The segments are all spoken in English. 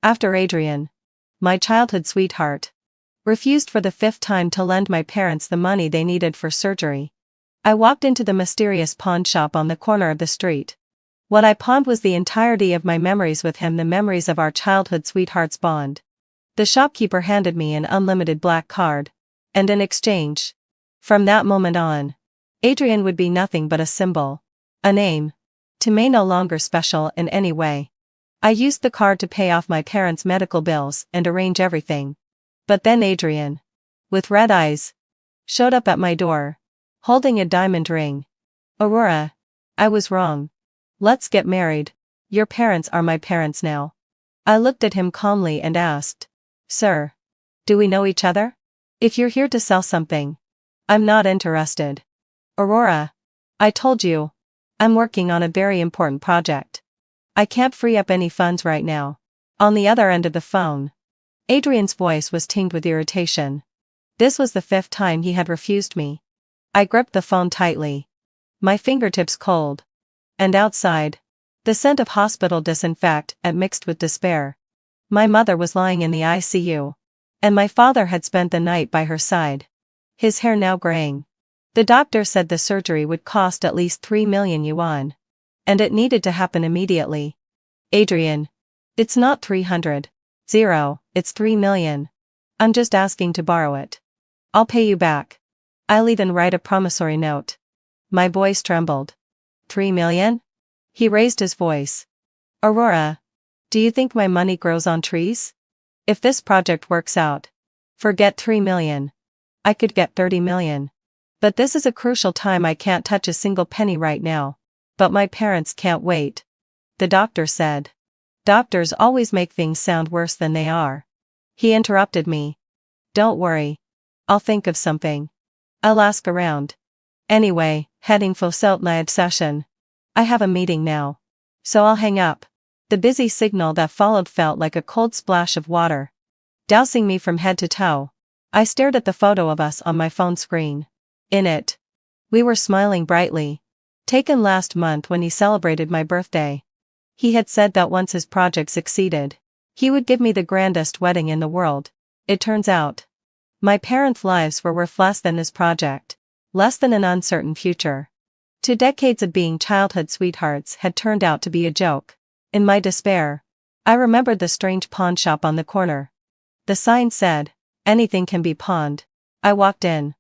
After Adrian, my childhood sweetheart, refused for the 5th time to lend my parents the money they needed for surgery, I walked into the mysterious pawn shop on the corner of the street. What I pawned was the entirety of my memories with him, the memories of our childhood sweetheart's bond. The shopkeeper handed me an unlimited black card, and in exchange, from that moment on, Adrian would be nothing but a symbol, a name, to me no longer special in any way. I used the card to pay off my parents' medical bills and arrange everything. But then Adrian, with red eyes, showed up at my door, holding a diamond ring. Aurora, I was wrong. Let's get married. Your parents are my parents now. I looked at him calmly and asked, Sir, do we know each other? If you're here to sell something, I'm not interested. Aurora, I told you, I'm working on a very important project. I can't free up any funds right now. On the other end of the phone, Adrian's voice was tinged with irritation. This was the 5th time he had refused me. I gripped the phone tightly, my fingertips cold. And outside, the scent of hospital disinfectant mixed with despair. My mother was lying in the ICU, and my father had spent the night by her side, his hair now graying. The doctor said the surgery would cost at least 3 million yuan, and it needed to happen immediately. Adrian, it's not 300. It's 3 million. I'm just asking to borrow it. I'll pay you back. I'll even write a promissory note. My voice trembled. 3 million? He raised his voice. Aurora, do you think my money grows on trees? If this project works out, forget 3 million. I could get 30 million. But this is a crucial time. I can't touch a single penny right now. But my parents can't wait. The doctor said. Doctors always make things sound worse than they are. He interrupted me. Don't worry. I'll think of something. I'll ask around. Anyway, heading for Salt session. I have a meeting now. So I'll hang up. The busy signal that followed felt like a cold splash of water, dousing me from head to toe. I stared at the photo of us on my phone screen. In it, we were smiling brightly. Taken last month when he celebrated my birthday. He had said that once his project succeeded, he would give me the grandest wedding in the world. It turns out, my parents' lives were worth less than this project, less than an uncertain future. 2 decades of being childhood sweethearts had turned out to be a joke. In my despair, I remembered the strange pawn shop on the corner. The sign said, anything can be pawned. I walked in.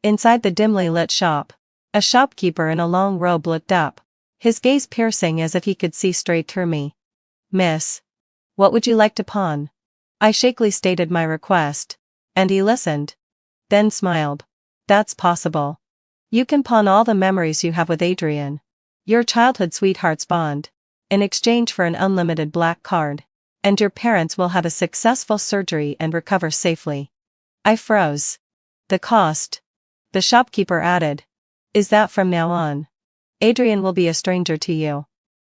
Inside the dimly lit shop, a shopkeeper in a long robe looked up, his gaze piercing as if he could see straight through me. Miss, what would you like to pawn? I shakily stated my request, and he listened. Then smiled. That's possible. You can pawn all the memories you have with Adrian, your childhood sweetheart's bond, in exchange for an unlimited black card, and your parents will have a successful surgery and recover safely. I froze. The cost, the shopkeeper added, is that from now on, Adrian will be a stranger to you.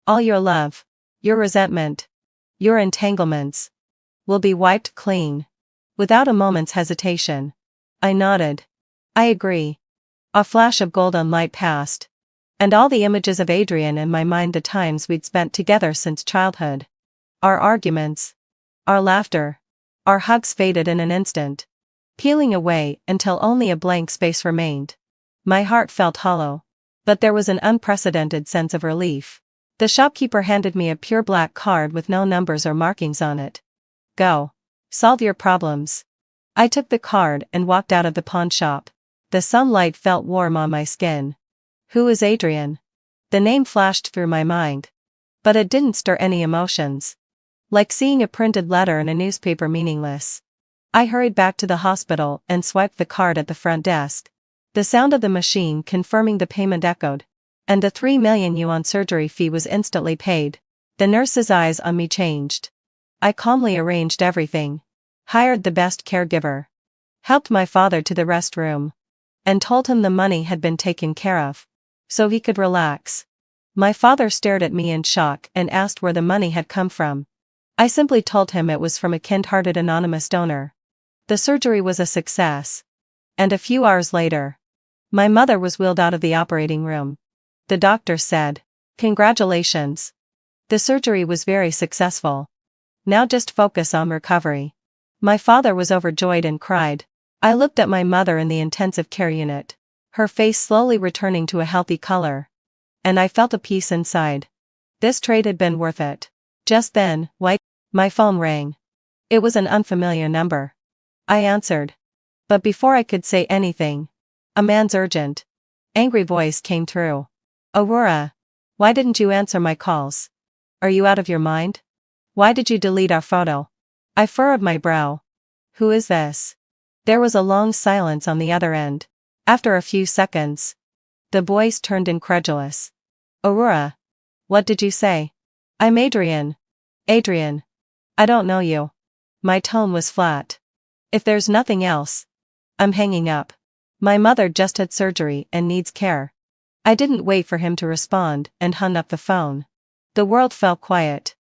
All your love, your resentment, your entanglements, will be wiped clean. Without a moment's hesitation, I nodded. I agree. A flash of golden light passed, and all the images of Adrian in my mind, the times we'd spent together since childhood. Our arguments, our laughter, our hugs faded in an instant, peeling away until only a blank space remained. My heart felt hollow, but there was an unprecedented sense of relief. The shopkeeper handed me a pure black card with no numbers or markings on it. Go. Solve your problems. I took the card and walked out of the pawn shop. The sunlight felt warm on my skin. Who is Adrian? The name flashed through my mind, but it didn't stir any emotions. Like seeing a printed letter in a newspaper, meaningless. I hurried back to the hospital and swiped the card at the front desk. The sound of the machine confirming the payment echoed, and the 3 million yuan surgery fee was instantly paid. The nurse's eyes on me changed. I calmly arranged everything, hired the best caregiver, helped my father to the restroom, and told him the money had been taken care of, so he could relax. My father stared at me in shock and asked where the money had come from. I simply told him it was from a kind-hearted anonymous donor. The surgery was a success, and a few hours later, my mother was wheeled out of the operating room. The doctor said, "Congratulations. The surgery was very successful. Now just focus on recovery. My father was overjoyed and cried. I looked at my mother in the intensive care unit, her face slowly returning to a healthy color. And I felt a peace inside. This trade had been worth it. Just then, my phone rang. It was an unfamiliar number. I answered. But before I could say anything, a man's urgent, angry voice came through. Aurora, why didn't you answer my calls? Are you out of your mind? Why did you delete our photo? I furrowed my brow. Who is this? There was a long silence on the other end. After a few seconds, the voice turned incredulous. Aurora, what did you say? I'm Adrian. Adrian. I don't know you. My tone was flat. If there's nothing else, I'm hanging up. My mother just had surgery and needs care. I didn't wait for him to respond and hung up the phone. The world fell quiet.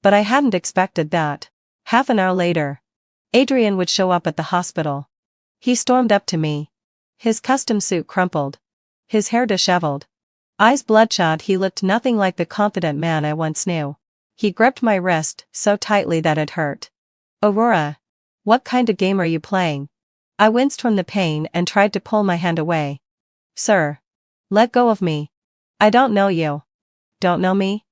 But I hadn't expected that. Half an hour later, Adrian would show up at the hospital. He stormed up to me. His custom suit crumpled. His hair disheveled. Eyes bloodshot. He looked nothing like the confident man I once knew. He gripped my wrist so tightly that it hurt. Aurora, what kind of game are you playing? I winced from the pain and tried to pull my hand away. Sir, let go of me. I don't know you. Don't know me?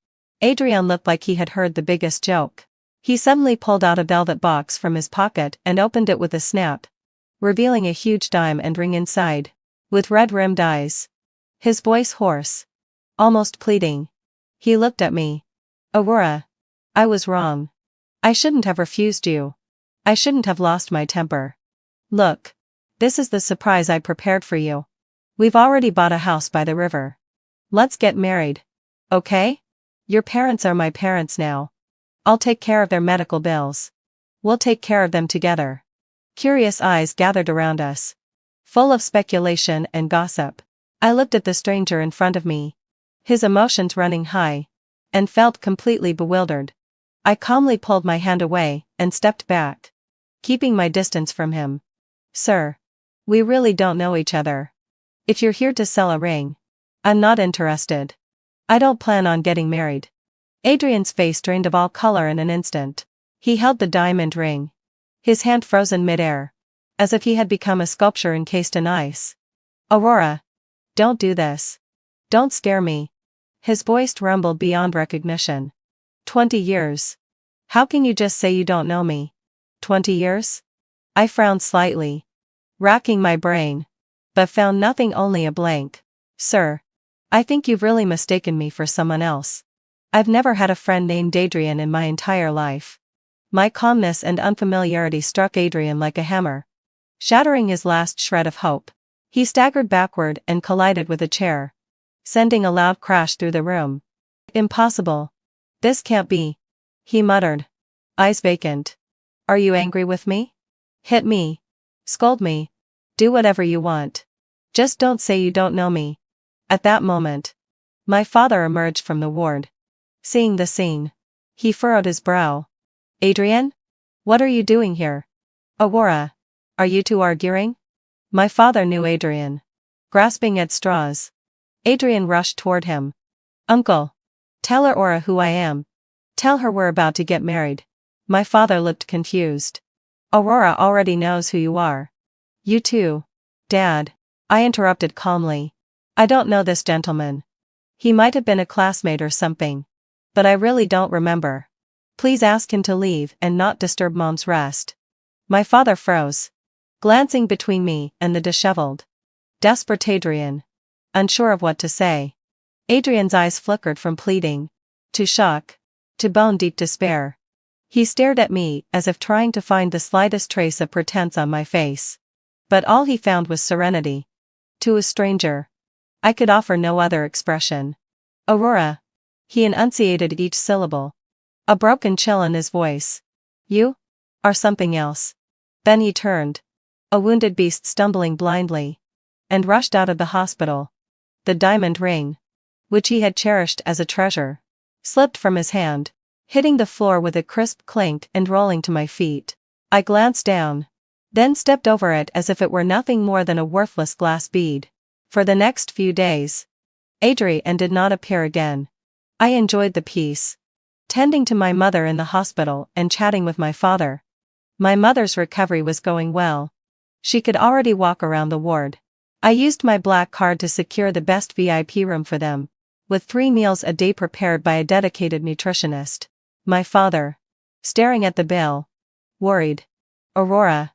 Adrian looked like he had heard the biggest joke. He suddenly pulled out a velvet box from his pocket and opened it with a snap, revealing a huge diamond ring inside, with red-rimmed eyes. His voice hoarse, almost pleading. He looked at me. Aurora, I was wrong. I shouldn't have refused you. I shouldn't have lost my temper. Look, this is the surprise I prepared for you. We've already bought a house by the river. Let's get married. Okay? Your parents are my parents now. I'll take care of their medical bills. We'll take care of them together. Curious eyes gathered around us, full of speculation and gossip. I looked at the stranger in front of me, his emotions running high, and felt completely bewildered. I calmly pulled my hand away and stepped back, keeping my distance from him. Sir, we really don't know each other. If you're here to sell a ring, I'm not interested. I don't plan on getting married. Adrian's face drained of all color in an instant. He held the diamond ring, his hand frozen mid-air, as if he had become a sculpture encased in ice. Aurora, don't do this. Don't scare me. His voice rumbled beyond recognition. 20 years. How can you just say you don't know me? 20 years? I frowned slightly, racking my brain, but found nothing, only a blank. Sir, I think you've really mistaken me for someone else. I've never had a friend named Adrian in my entire life. My calmness and unfamiliarity struck Adrian like a hammer, shattering his last shred of hope. He staggered backward and collided with a chair, sending a loud crash through the room. Impossible. This can't be, he muttered, eyes vacant. Are you angry with me? Hit me. Scold me. Do whatever you want. Just don't say you don't know me. At that moment, my father emerged from the ward. Seeing the scene, he furrowed his brow. Adrian? What are you doing here? Aurora, are you two arguing? My father knew Adrian. Grasping at straws, Adrian rushed toward him. Uncle, tell Aurora who I am. Tell her we're about to get married. My father looked confused. Aurora already knows who you are. You too, Dad, I interrupted calmly. I don't know this gentleman. He might have been a classmate or something, but I really don't remember. Please ask him to leave and not disturb Mom's rest. My father froze, glancing between me and the disheveled, desperate Adrian, unsure of what to say. Adrian's eyes flickered from pleading to shock to bone-deep despair. He stared at me as if trying to find the slightest trace of pretense on my face. But all he found was serenity. To a stranger, I could offer no other expression. Aurora. He enunciated each syllable, a broken chill in his voice. You are something else. Then he turned, a wounded beast stumbling blindly, and rushed out of the hospital. The diamond ring, which he had cherished as a treasure, slipped from his hand, hitting the floor with a crisp clink and rolling to my feet. I glanced down, then stepped over it as if it were nothing more than a worthless glass bead. For the next few days, Adrian did not appear again. I enjoyed the peace, tending to my mother in the hospital and chatting with my father. My mother's recovery was going well. She could already walk around the ward. I used my black card to secure the best VIP room for them, with 3 meals a day prepared by a dedicated nutritionist. My father, staring at the bill, worried. Aurora,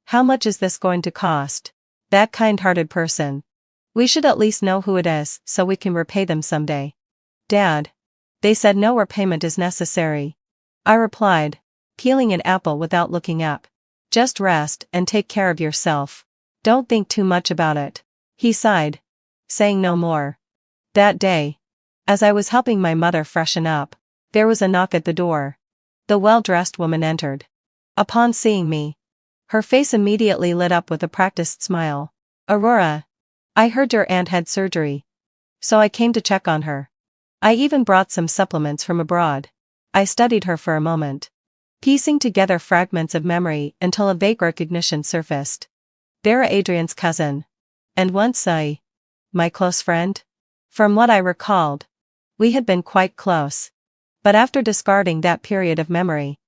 how much is this going to cost? That kind-hearted person. We should at least know who it is so we can repay them someday. Dad. They said no repayment is necessary. I replied, peeling an apple without looking up. Just rest and take care of yourself. Don't think too much about it. He sighed, saying no more. That day, as I was helping my mother freshen up, there was a knock at the door. The well-dressed woman entered. Upon seeing me, her face immediately lit up with a practiced smile. Aurora, I heard your aunt had surgery, so I came to check on her. I even brought some supplements from abroad. I studied her for a moment, piecing together fragments of memory until a vague recognition surfaced. Vera, Adrian's cousin. And once my close friend? From what I recalled, we had been quite close. But after discarding that period of memory,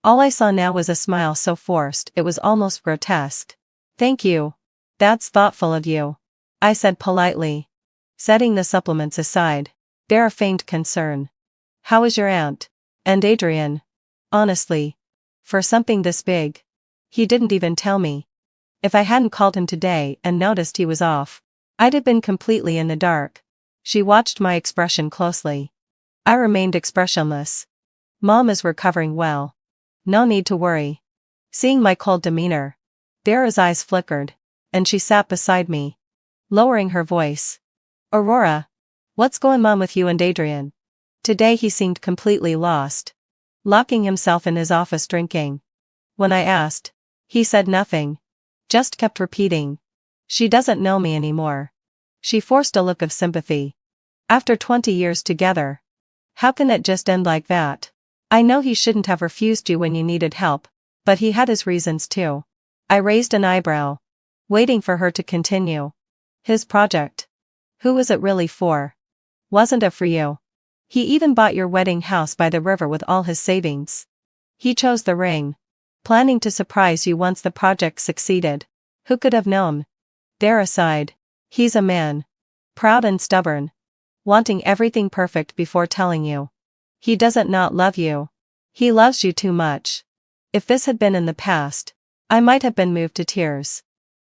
all I saw now was a smile so forced it was almost grotesque. Thank you. That's thoughtful of you, I said politely, setting the supplements aside. Vera feigned concern. How is your aunt? And Adrian? Honestly, for something this big, he didn't even tell me. If I hadn't called him today and noticed he was off, I'd have been completely in the dark. She watched my expression closely. I remained expressionless. Mom is recovering well. No need to worry. Seeing my cold demeanor, Vera's eyes flickered, and she sat beside me, lowering her voice. Aurora, what's going on with you and Adrian? Today he seemed completely lost, locking himself in his office drinking. When I asked, he said nothing, just kept repeating, she doesn't know me anymore. She forced a look of sympathy. After 20 years together, how can it just end like that? I know he shouldn't have refused you when you needed help, but he had his reasons too. I raised an eyebrow, waiting for her to continue. His project. Who was it really for? Wasn't it for you? He even bought your wedding house by the river with all his savings. He chose the ring, planning to surprise you once the project succeeded. Who could have known? Vera sighed. He's a man. Proud and stubborn. Wanting everything perfect before telling you. He doesn't not love you. He loves you too much. If this had been in the past, I might have been moved to tears.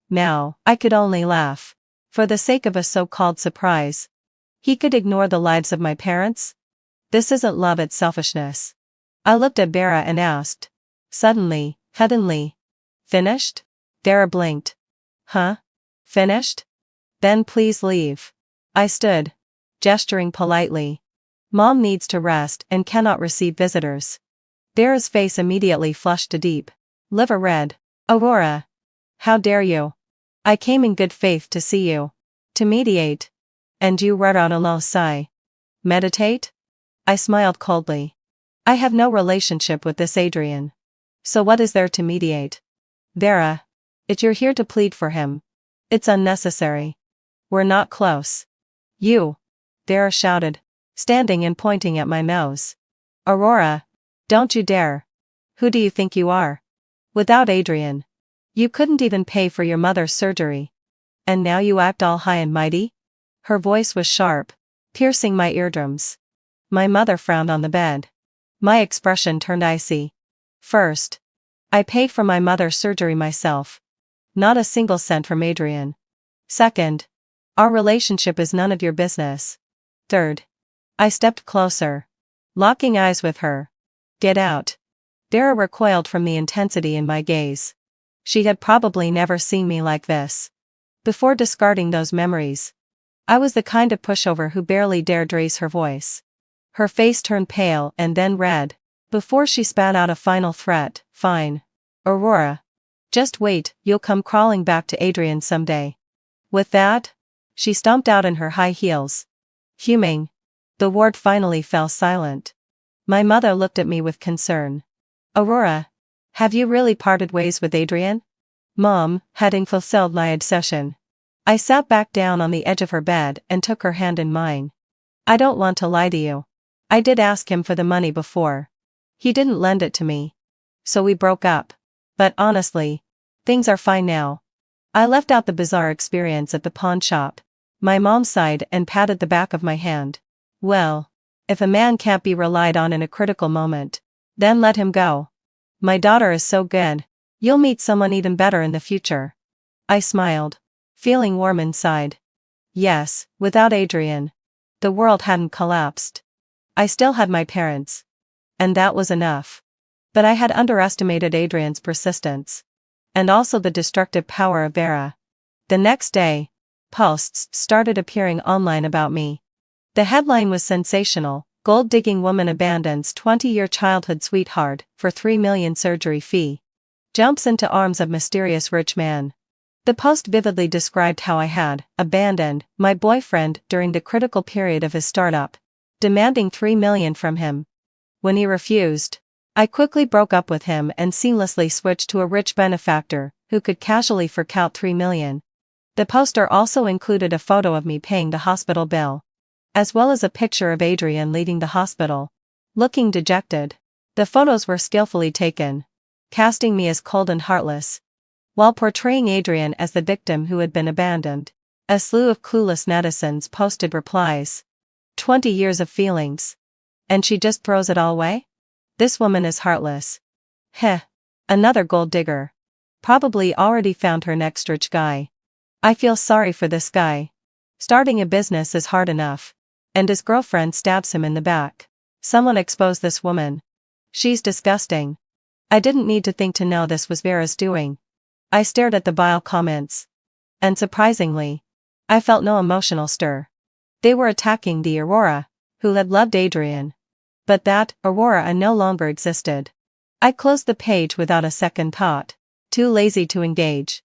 Now, I could only laugh. For the sake of a so-called surprise. He could ignore the lives of my parents? This isn't love, it's selfishness. I looked at Vera and asked. Suddenly, finished? Vera blinked. Huh? Finished? Then please leave. I stood, gesturing politely. Mom needs to rest and cannot receive visitors. Vera's face immediately flushed to deep, liver red. Aurora. How dare you? I came in good faith to see you. To mediate. And you read out a low sigh. Meditate? I smiled coldly. I have no relationship with this Adrian. So what is there to mediate? Vera. You're here to plead for him. It's unnecessary. We're not close. You. Vera shouted, standing and pointing at my nose. Aurora. Don't you dare. Who do you think you are? Without Adrian, you couldn't even pay for your mother's surgery. And now you act all high and mighty? Her voice was sharp, piercing my eardrums. My mother frowned on the bed. My expression turned icy. First, I paid for my mother's surgery myself. Not a single cent from Adrian. Second, our relationship is none of your business. Third, I stepped closer, locking eyes with her. Get out. Vera recoiled from the intensity in my gaze. She had probably never seen me like this. Before discarding those memories, I was the kind of pushover who barely dared raise her voice. Her face turned pale and then red, before she spat out a final threat. Fine. Aurora. Just wait, you'll come crawling back to Adrian someday. With that, she stomped out in her high heels. Fuming. The ward finally fell silent. My mother looked at me with concern. Aurora. Have you really parted ways with Adrian? Mom, having fulfilled my obsession. I sat back down on the edge of her bed and took her hand in mine. I don't want to lie to you. I did ask him for the money before. He didn't lend it to me. So we broke up. But honestly, things are fine now. I left out the bizarre experience at the pawn shop. My mom sighed and patted the back of my hand. Well, if a man can't be relied on in a critical moment, then let him go. My daughter is so good. You'll meet someone even better in the future. I smiled, feeling warm inside. Yes, without Adrian, the world hadn't collapsed. I still had my parents. And that was enough. But I had underestimated Adrian's persistence. And also the destructive power of Vera. The next day, posts started appearing online about me. The headline was sensational: gold-digging woman abandons 20-year childhood sweetheart for $3 million surgery fee. Jumps into arms of mysterious rich man. The post vividly described how I had abandoned my boyfriend during the critical period of his startup, demanding $3 million from him. When he refused, I quickly broke up with him and seamlessly switched to a rich benefactor who could casually fork out $3 million. The poster also included a photo of me paying the hospital bill, as well as a picture of Adrian leaving the hospital, looking dejected. The photos were skillfully taken, casting me as cold and heartless, while portraying Adrian as the victim who had been abandoned. A slew of clueless netizens posted replies. 20 years of feelings. And she just throws it all away? This woman is heartless. Heh. Another gold digger. Probably already found her next rich guy. I feel sorry for this guy. Starting a business is hard enough. And his girlfriend stabs him in the back. Someone expose this woman. She's disgusting. I didn't need to think to know this was Vera's doing. I stared at the vile comments. And surprisingly, I felt no emotional stir. They were attacking the Aurora, who had loved Adrian. But that Aurora no longer existed. I closed the page without a second thought, too lazy to engage.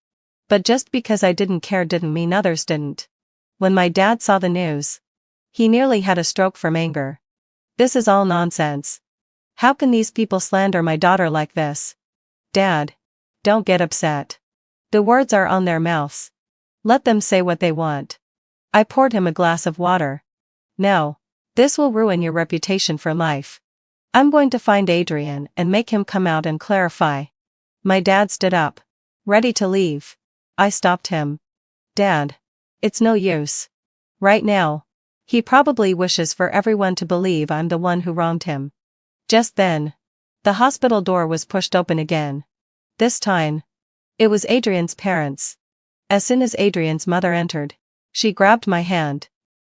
But just because I didn't care didn't mean others didn't. When my dad saw the news, he nearly had a stroke from anger. This is all nonsense. How can these people slander my daughter like this? Dad, don't get upset. The words are on their mouths. Let them say what they want. I poured him a glass of water. No. This will ruin your reputation for life. I'm going to find Adrian and make him come out and clarify. My dad stood up, ready to leave. I stopped him. Dad, it's no use. Right now, he probably wishes for everyone to believe I'm the one who wronged him. Just then, the hospital door was pushed open again. This time, it was Adrian's parents. As soon as Adrian's mother entered, she grabbed my hand.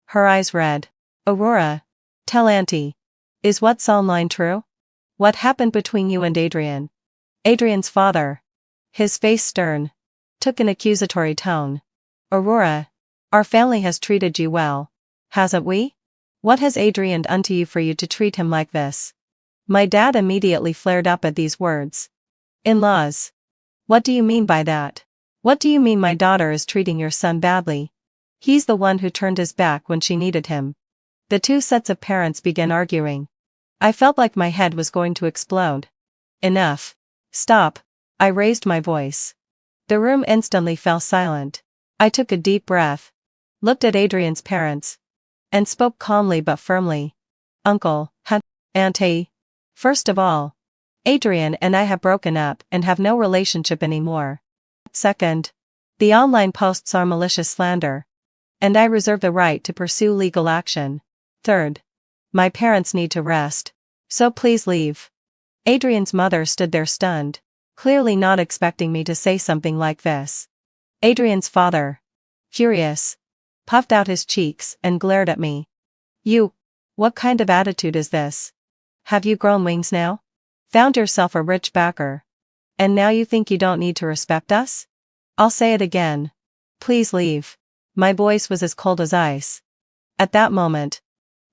Her eyes red. Aurora, tell Auntie. Is what's online true? What happened between you and Adrian? Adrian's father, his face stern, took an accusatory tone. Aurora, our family has treated you well, hasn't we? What has Adrian done to you for you to treat him like this? My dad immediately flared up at these words. In-laws. What do you mean by that? What do you mean my daughter is treating your son badly? He's the one who turned his back when she needed him. The two sets of parents began arguing. I felt like my head was going to explode. Enough. Stop. I raised my voice. The room instantly fell silent. I took a deep breath, looked at Adrian's parents, and spoke calmly but firmly. Uncle, Auntie. First of all, Adrian and I have broken up and have no relationship anymore. Second, the online posts are malicious slander, and I reserve the right to pursue legal action. Third, my parents need to rest, so please leave. Adrian's mother stood there stunned, clearly not expecting me to say something like this. Adrian's father, furious, puffed out his cheeks and glared at me. What kind of attitude is this? Have you grown wings now? Found yourself a rich backer? And now you think you don't need to respect us? I'll say it again. Please leave. My voice was as cold as ice. At that moment,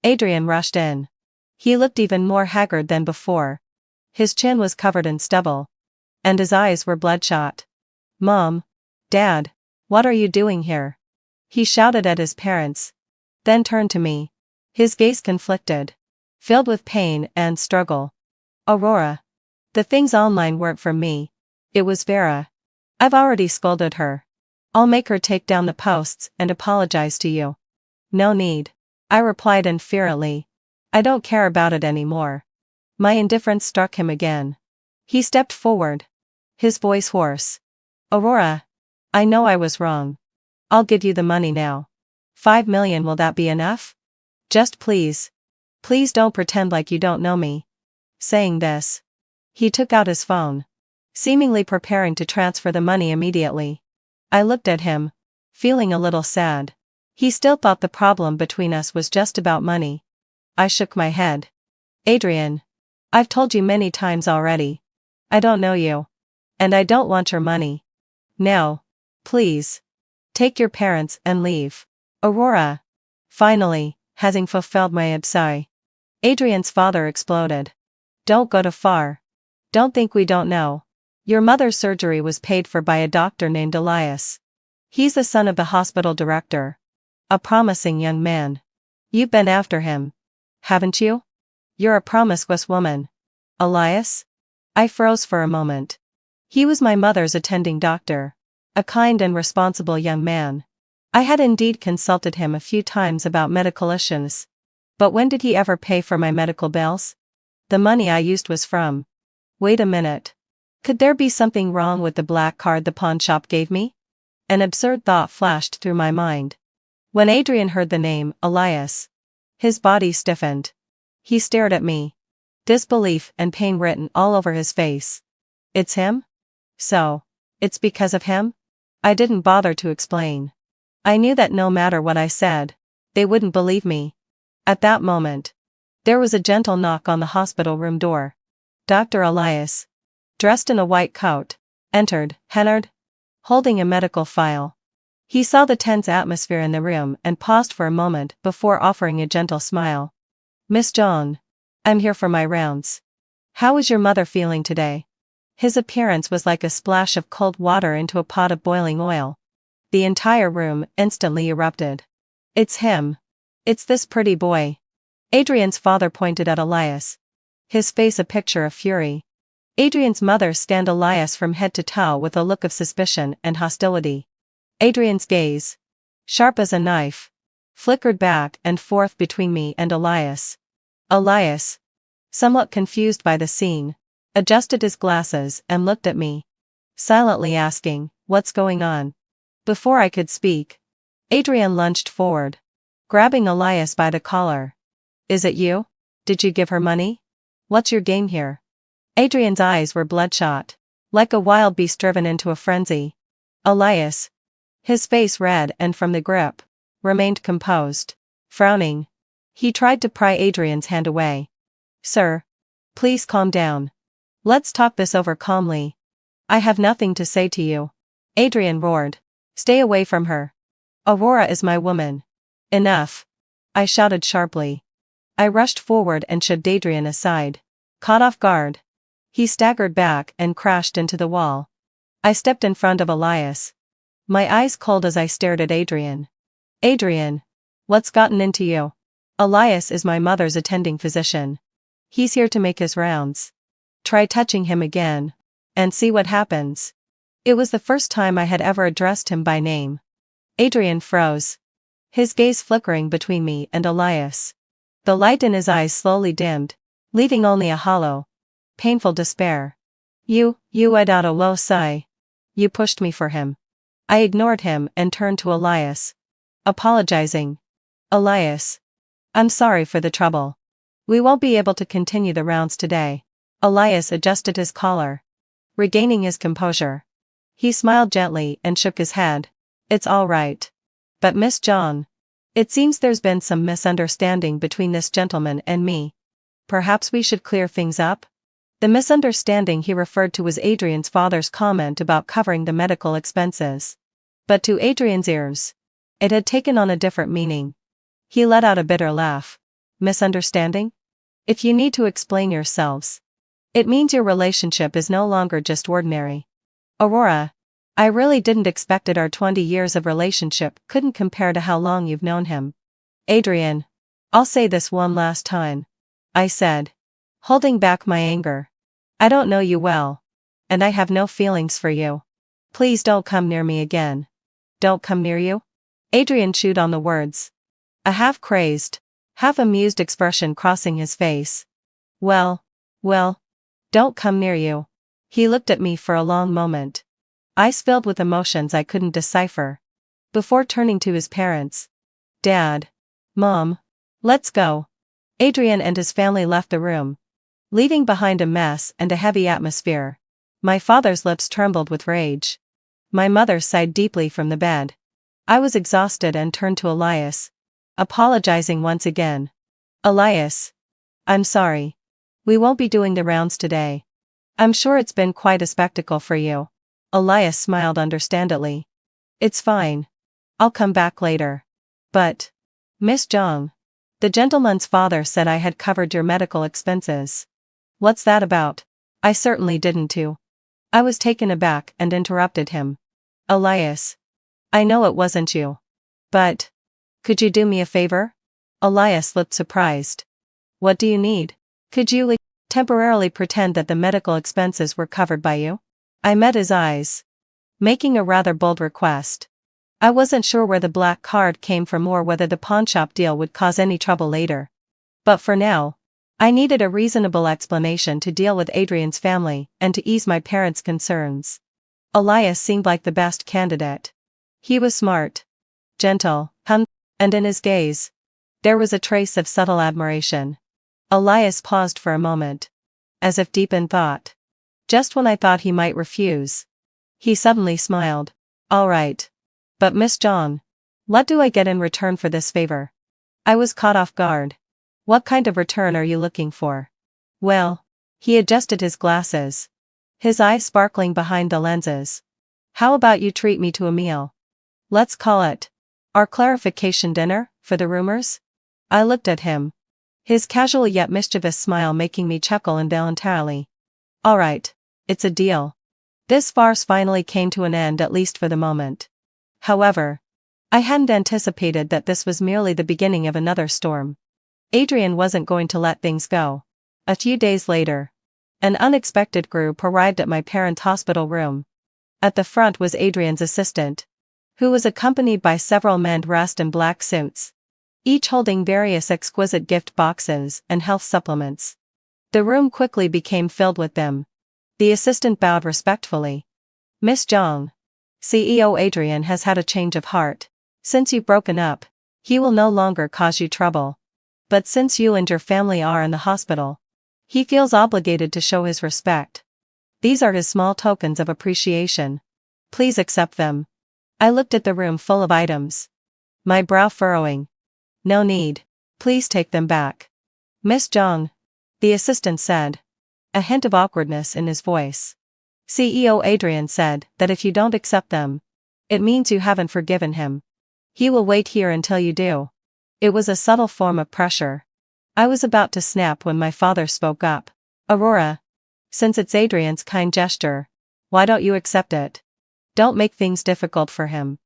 Adrian rushed in. He looked even more haggard than before. His chin was covered in stubble, and his eyes were bloodshot. Mom, Dad, what are you doing here? He shouted at his parents, then turned to me. His gaze conflicted, filled with pain and struggle. Aurora. The things online weren't from me. It was Vera. I've already scolded her. I'll make her take down the posts and apologize to you. No need. I replied infuriately. I don't care about it anymore. My indifference struck him again. He stepped forward. His voice hoarse. Aurora. I know I was wrong. I'll give you the money now. 5 million, will that be enough? Just please. Please don't pretend like you don't know me. Saying this, he took out his phone, seemingly preparing to transfer the money immediately. I looked at him, feeling a little sad. He still thought the problem between us was just about money. I shook my head. Adrian. I've told you many times already. I don't know you. And I don't want your money. Now. Please. Take your parents and leave. Aurora. Finally, having fulfilled my absai. Adrian's father exploded. Don't go too far. Don't think we don't know. Your mother's surgery was paid for by a doctor named Elias. He's the son of the hospital director. A promising young man. You've been after him. Haven't you? You're a promiscuous woman. Elias? I froze for a moment. He was my mother's attending doctor. A kind and responsible young man. I had indeed consulted him a few times about medical issues. But when did he ever pay for my medical bills? The money I used was from. Wait a minute. Could there be something wrong with the black card the pawn shop gave me? An absurd thought flashed through my mind. When Adrian heard the name, Elias, his body stiffened. He stared at me. Disbelief and pain written all over his face. It's him? So, it's because of him? I didn't bother to explain. I knew that no matter what I said, they wouldn't believe me. At that moment, there was a gentle knock on the hospital room door. Dr. Elias, dressed in a white coat, entered, Hennard, holding a medical file. He saw the tense atmosphere in the room and paused for a moment before offering a gentle smile. Miss John, I'm here for my rounds. How is your mother feeling today? His appearance was like a splash of cold water into a pot of boiling oil. The entire room instantly erupted. It's him. It's this pretty boy. Adrian's father pointed at Elias. His face a picture of fury. Adrian's mother scanned Elias from head to toe with a look of suspicion and hostility. Adrian's gaze, sharp as a knife, flickered back and forth between me and Elias. Elias, somewhat confused by the scene, adjusted his glasses and looked at me, silently asking, what's going on? Before I could speak, Adrian lunged forward, grabbing Elias by the collar. Is it you? Did you give her money? What's your game here? Adrian's eyes were bloodshot, like a wild beast driven into a frenzy. Elias, his face red and from the grip, remained composed. Frowning, he tried to pry Adrian's hand away. Sir, please calm down. Let's talk this over calmly. I have nothing to say to you. Adrian roared. Stay away from her. Aurora is my woman. Enough. I shouted sharply. I rushed forward and shoved Adrian aside. Caught off guard, he staggered back and crashed into the wall. I stepped in front of Elias, my eyes cold as I stared at Adrian. Adrian, what's gotten into you? Elias is my mother's attending physician. He's here to make his rounds. Try touching him again, and see what happens. It was the first time I had ever addressed him by name. Adrian froze, his gaze flickering between me and Elias. The light in his eyes slowly dimmed, leaving only a hollow, painful despair. You let out a low sigh. You pushed me for him. I ignored him and turned to Elias, apologizing. Elias, I'm sorry for the trouble. We won't be able to continue the rounds today. Elias adjusted his collar, regaining his composure. He smiled gently and shook his head. It's all right. But Miss John, it seems there's been some misunderstanding between this gentleman and me. Perhaps we should clear things up? The misunderstanding he referred to was Adrian's father's comment about covering the medical expenses. But to Adrian's ears, it had taken on a different meaning. He let out a bitter laugh. Misunderstanding? If you need to explain yourselves, it means your relationship is no longer just ordinary. Aurora, I really didn't expect it. Our 20 years of relationship couldn't compare to how long you've known him. Adrian, I'll say this one last time, I said, holding back my anger. I don't know you well, and I have no feelings for you. Please don't come near me again. Don't come near you? Adrian chewed on the words. A half-crazed, half-amused expression crossing his face. Well, don't come near you. He looked at me for a long moment, eyes filled with emotions I couldn't decipher, before turning to his parents. Dad. Mom. Let's go. Adrian and his family left the room, leaving behind a mess and a heavy atmosphere. My father's lips trembled with rage. My mother sighed deeply from the bed. I was exhausted and turned to Elias, apologizing once again. Elias. I'm sorry. We won't be doing the rounds today. I'm sure it's been quite a spectacle for you. Elias smiled understandably. It's fine. I'll come back later. But, Miss Zhang, the gentleman's father said I had covered your medical expenses. What's that about? I certainly didn't too. I was taken aback and interrupted him. Elias. I know it wasn't you. But, could you do me a favor? Elias looked surprised. What do you need? Could you temporarily pretend that the medical expenses were covered by you? I met his eyes, making a rather bold request. I wasn't sure where the black card came from or whether the pawnshop deal would cause any trouble later. But for now, I needed a reasonable explanation to deal with Adrian's family and to ease my parents' concerns. Elias seemed like the best candidate. He was smart, gentle, and in his gaze, there was a trace of subtle admiration. Elias paused for a moment, as if deep in thought. Just when I thought he might refuse, he suddenly smiled. All right. But Miss Zhang, what do I get in return for this favor? I was caught off guard. What kind of return are you looking for? Well, he adjusted his glasses, his eyes sparkling behind the lenses. How about you treat me to a meal? Let's call it our clarification dinner, for the rumors? I looked at him, his casual yet mischievous smile making me chuckle involuntarily. All right, it's a deal. This farce finally came to an end, at least for the moment. However, I hadn't anticipated that this was merely the beginning of another storm. Adrian wasn't going to let things go. A few days later, an unexpected group arrived at my parents' hospital room. At the front was Adrian's assistant, who was accompanied by several men dressed in black suits, each holding various exquisite gift boxes and health supplements. The room quickly became filled with them. The assistant bowed respectfully. Miss Zhang, CEO Adrian has had a change of heart. Since you've broken up, he will no longer cause you trouble. But since you and your family are in the hospital, he feels obligated to show his respect. These are his small tokens of appreciation. Please accept them. I looked at the room full of items, my brow furrowing. No need. Please take them back. Miss Zhang, the assistant said, a hint of awkwardness in his voice. CEO Adrian said that if you don't accept them, it means you haven't forgiven him. He will wait here until you do. It was a subtle form of pressure. I was about to snap when my father spoke up. Aurora, since it's Adrian's kind gesture, why don't you accept it? Don't make things difficult for him.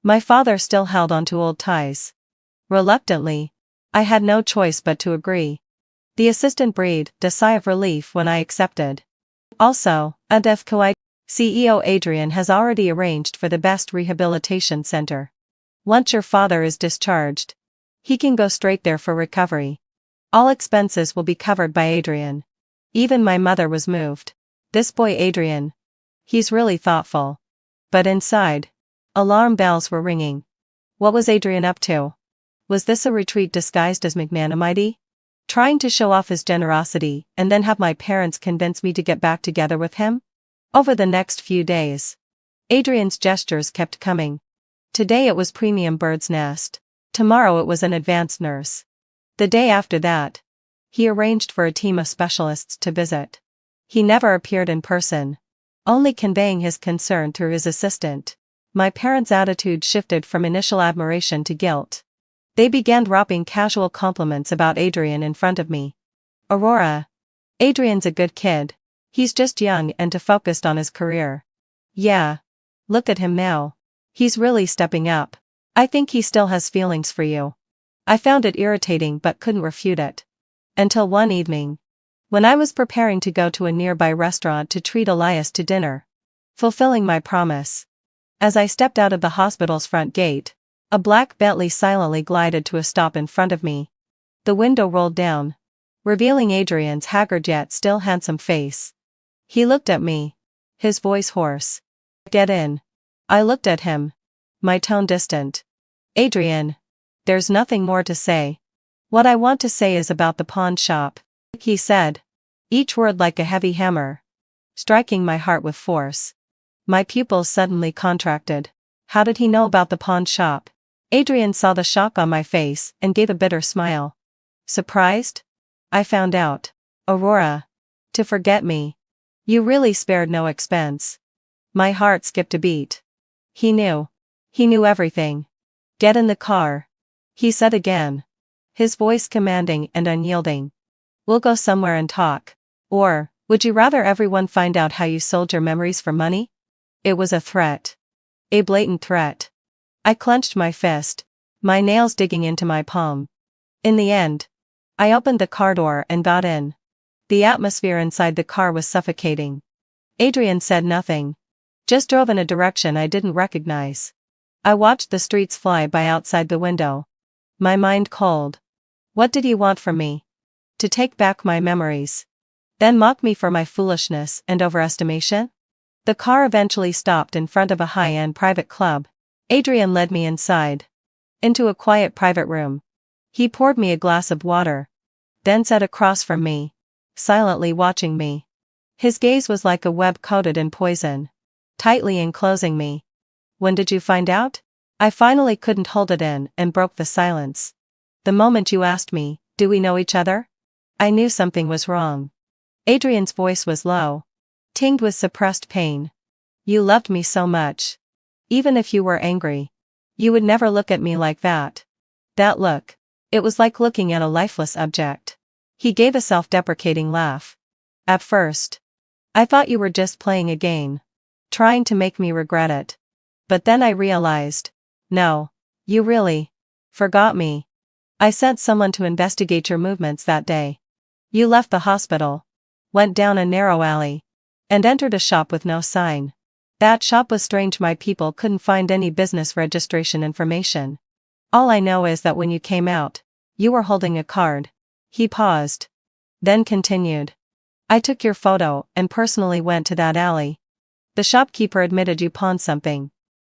My father still held on to old ties. Reluctantly, I had no choice but to agree. The assistant breathed a sigh of relief when I accepted. Also, CEO Adrian has already arranged for the best rehabilitation center. Once your father is discharged, he can go straight there for recovery. All expenses will be covered by Adrian. Even my mother was moved. This boy Adrian. He's really thoughtful. But inside, alarm bells were ringing. What was Adrian up to? Was this a retreat disguised as magnanimity? Trying to show off his generosity and then have my parents convince me to get back together with him? Over the next few days, Adrian's gestures kept coming. Today it was premium bird's nest. Tomorrow it was an advanced nurse. The day after that, he arranged for a team of specialists to visit. He never appeared in person, only conveying his concern through his assistant. My parents' attitude shifted from initial admiration to guilt. They began dropping casual compliments about Adrian in front of me. Aurora, Adrian's a good kid. He's just young and too focused on his career. Yeah. Look at him now. He's really stepping up. I think he still has feelings for you. I found it irritating but couldn't refute it. Until one evening, when I was preparing to go to a nearby restaurant to treat Elias to dinner, fulfilling my promise. As I stepped out of the hospital's front gate, a black Bentley silently glided to a stop in front of me. The window rolled down, revealing Adrian's haggard yet still handsome face. He looked at me, his voice hoarse. Get in. I looked at him, my tone distant. Adrian. There's nothing more to say. What I want to say is about the pawn shop, he said, each word like a heavy hammer, striking my heart with force. My pupils suddenly contracted. How did he know about the pawn shop? Adrian saw the shock on my face and gave a bitter smile. Surprised? I found out. Aurora. To forget me. You really spared no expense. My heart skipped a beat. He knew. He knew everything. Get in the car, he said again, his voice commanding and unyielding. We'll go somewhere and talk. Or, would you rather everyone find out how you sold your memories for money? It was a threat. A blatant threat. I clenched my fist, my nails digging into my palm. In the end, I opened the car door and got in. The atmosphere inside the car was suffocating. Adrian said nothing, just drove in a direction I didn't recognize. I watched the streets fly by outside the window, my mind cold. What did he want from me? To take back my memories? Then mock me for my foolishness and overestimation? The car eventually stopped in front of a high-end private club. Adrian led me inside, into a quiet private room. He poured me a glass of water, then sat across from me, silently watching me. His gaze was like a web coated in poison, tightly enclosing me. When did you find out? I finally couldn't hold it in and broke the silence. The moment you asked me, do we know each other? I knew something was wrong. Adrian's voice was low, tinged with suppressed pain. You loved me so much. Even if you were angry, you would never look at me like that. That look, it was like looking at a lifeless object. He gave a self-deprecating laugh. At first, I thought you were just playing a game, trying to make me regret it. But then I realized, no, you really forgot me. I sent someone to investigate your movements that day. You left the hospital, went down a narrow alley, and entered a shop with no sign. That shop was strange. My people couldn't find any business registration information. All I know is that when you came out, you were holding a card. He paused, then continued. I took your photo and personally went to that alley. The shopkeeper admitted you pawned something.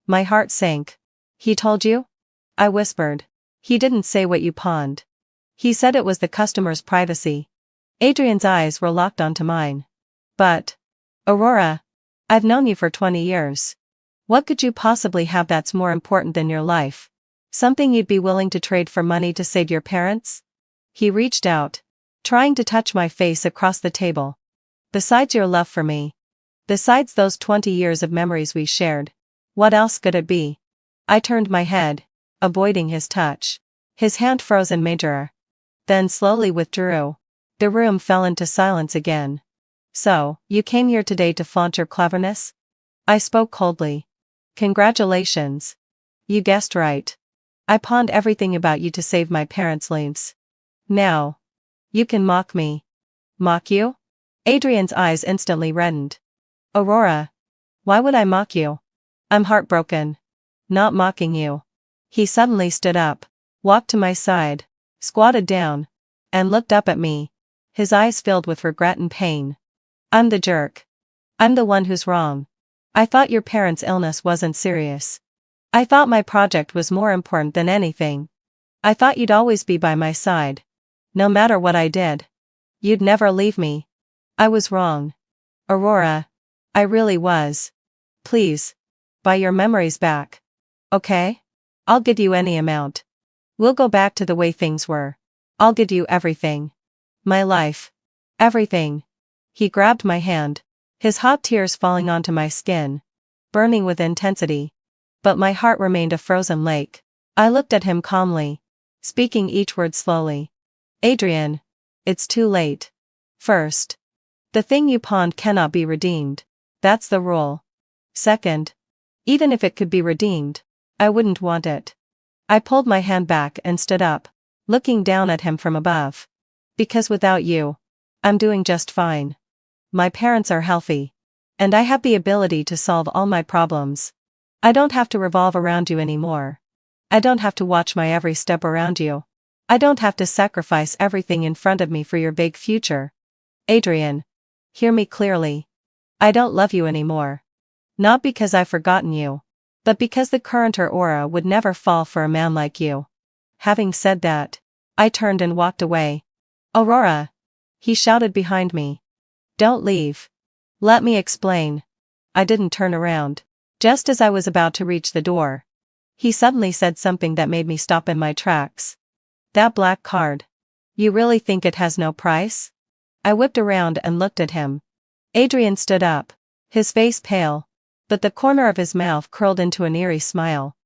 My heart sank. He told you? I whispered. He didn't say what you pawned. He said it was the customer's privacy. Adrian's eyes were locked onto mine. But, Aurora, I've known you for 20 years. What could you possibly have that's more important than your life? Something you'd be willing to trade for money to save your parents? He reached out, trying to touch my face across the table. Besides your love for me, besides those 20 years of memories we shared, what else could it be? I turned my head, avoiding his touch. His hand froze in midair, then slowly withdrew. The room fell into silence again. So, you came here today to flaunt your cleverness? I spoke coldly. Congratulations. You guessed right. I pawned everything about you to save my parents' lives. Now, you can mock me. Mock you? Adrian's eyes instantly reddened. Aurora, why would I mock you? I'm heartbroken. Not mocking you. He suddenly stood up, walked to my side, squatted down, and looked up at me, his eyes filled with regret and pain. I'm the jerk. I'm the one who's wrong. I thought your parents' illness wasn't serious. I thought my project was more important than anything. I thought you'd always be by my side. No matter what I did. You'd never leave me. I was wrong. Aurora. I really was. Please. Buy your memories back. Okay? I'll give you any amount. We'll go back to the way things were. I'll give you everything. My life. Everything. He grabbed my hand, his hot tears falling onto my skin, burning with intensity. But my heart remained a frozen lake. I looked at him calmly, speaking each word slowly. Adrian. It's too late. First, the thing you pawned cannot be redeemed. That's the rule. Second, even if it could be redeemed, I wouldn't want it. I pulled my hand back and stood up, looking down at him from above. Because without you, I'm doing just fine. My parents are healthy. And I have the ability to solve all my problems. I don't have to revolve around you anymore. I don't have to watch my every step around you. I don't have to sacrifice everything in front of me for your big future. Adrian. Hear me clearly. I don't love you anymore. Not because I've forgotten you, but because the current or aura would never fall for a man like you. Having said that, I turned and walked away. Aurora! He shouted behind me. Don't leave. Let me explain. I didn't turn around. Just as I was about to reach the door, he suddenly said something that made me stop in my tracks. That black card. You really think it has no price? I whipped around and looked at him. Adrian stood up, his face pale, but the corner of his mouth curled into an eerie smile.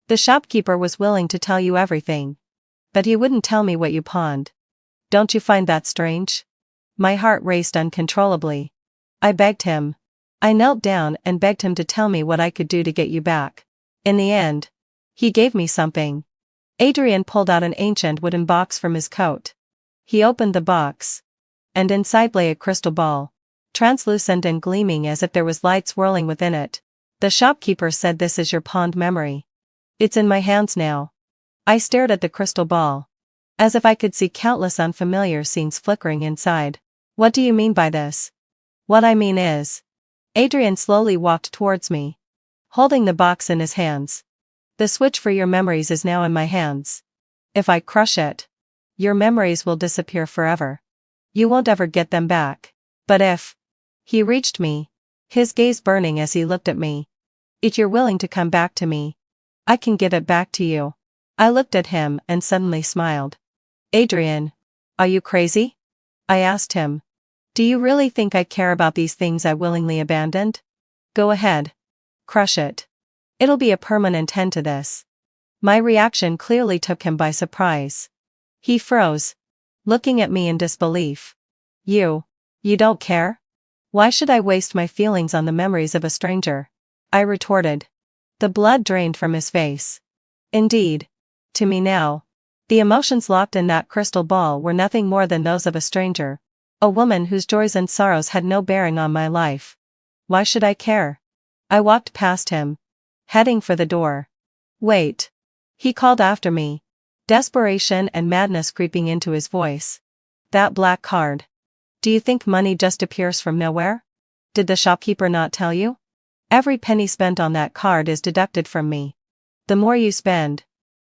The shopkeeper was willing to tell you everything, but he wouldn't tell me what you pawned. Don't you find that strange? My heart raced uncontrollably. I begged him. I knelt down and begged him to tell me what I could do to get you back. In the end, he gave me something. Adrian pulled out an ancient wooden box from his coat. He opened the box, and inside lay a crystal ball, translucent and gleaming as if there was light swirling within it. The shopkeeper said, "This is your pawned memory. It's in my hands now." I stared at the crystal ball, as if I could see countless unfamiliar scenes flickering inside. What do you mean by this? What I mean is, Adrian slowly walked towards me, holding the box in his hands. The switch for your memories is now in my hands. If I crush it, your memories will disappear forever. You won't ever get them back. But if... He reached me, his gaze burning as he looked at me. If you're willing to come back to me, I can give it back to you. I looked at him and suddenly smiled. Adrian, are you crazy? I asked him. Do you really think I care about these things I willingly abandoned? Go ahead. Crush it. It'll be a permanent end to this. My reaction clearly took him by surprise. He froze, looking at me in disbelief. You don't care? Why should I waste my feelings on the memories of a stranger? I retorted. The blood drained from his face. Indeed, to me now, the emotions locked in that crystal ball were nothing more than those of a stranger. A woman whose joys and sorrows had no bearing on my life. Why should I care? I walked past him, heading for the door. Wait. He called after me, desperation and madness creeping into his voice. That black card. Do you think money just appears from nowhere? Did the shopkeeper not tell you? Every penny spent on that card is deducted from me. The more you spend,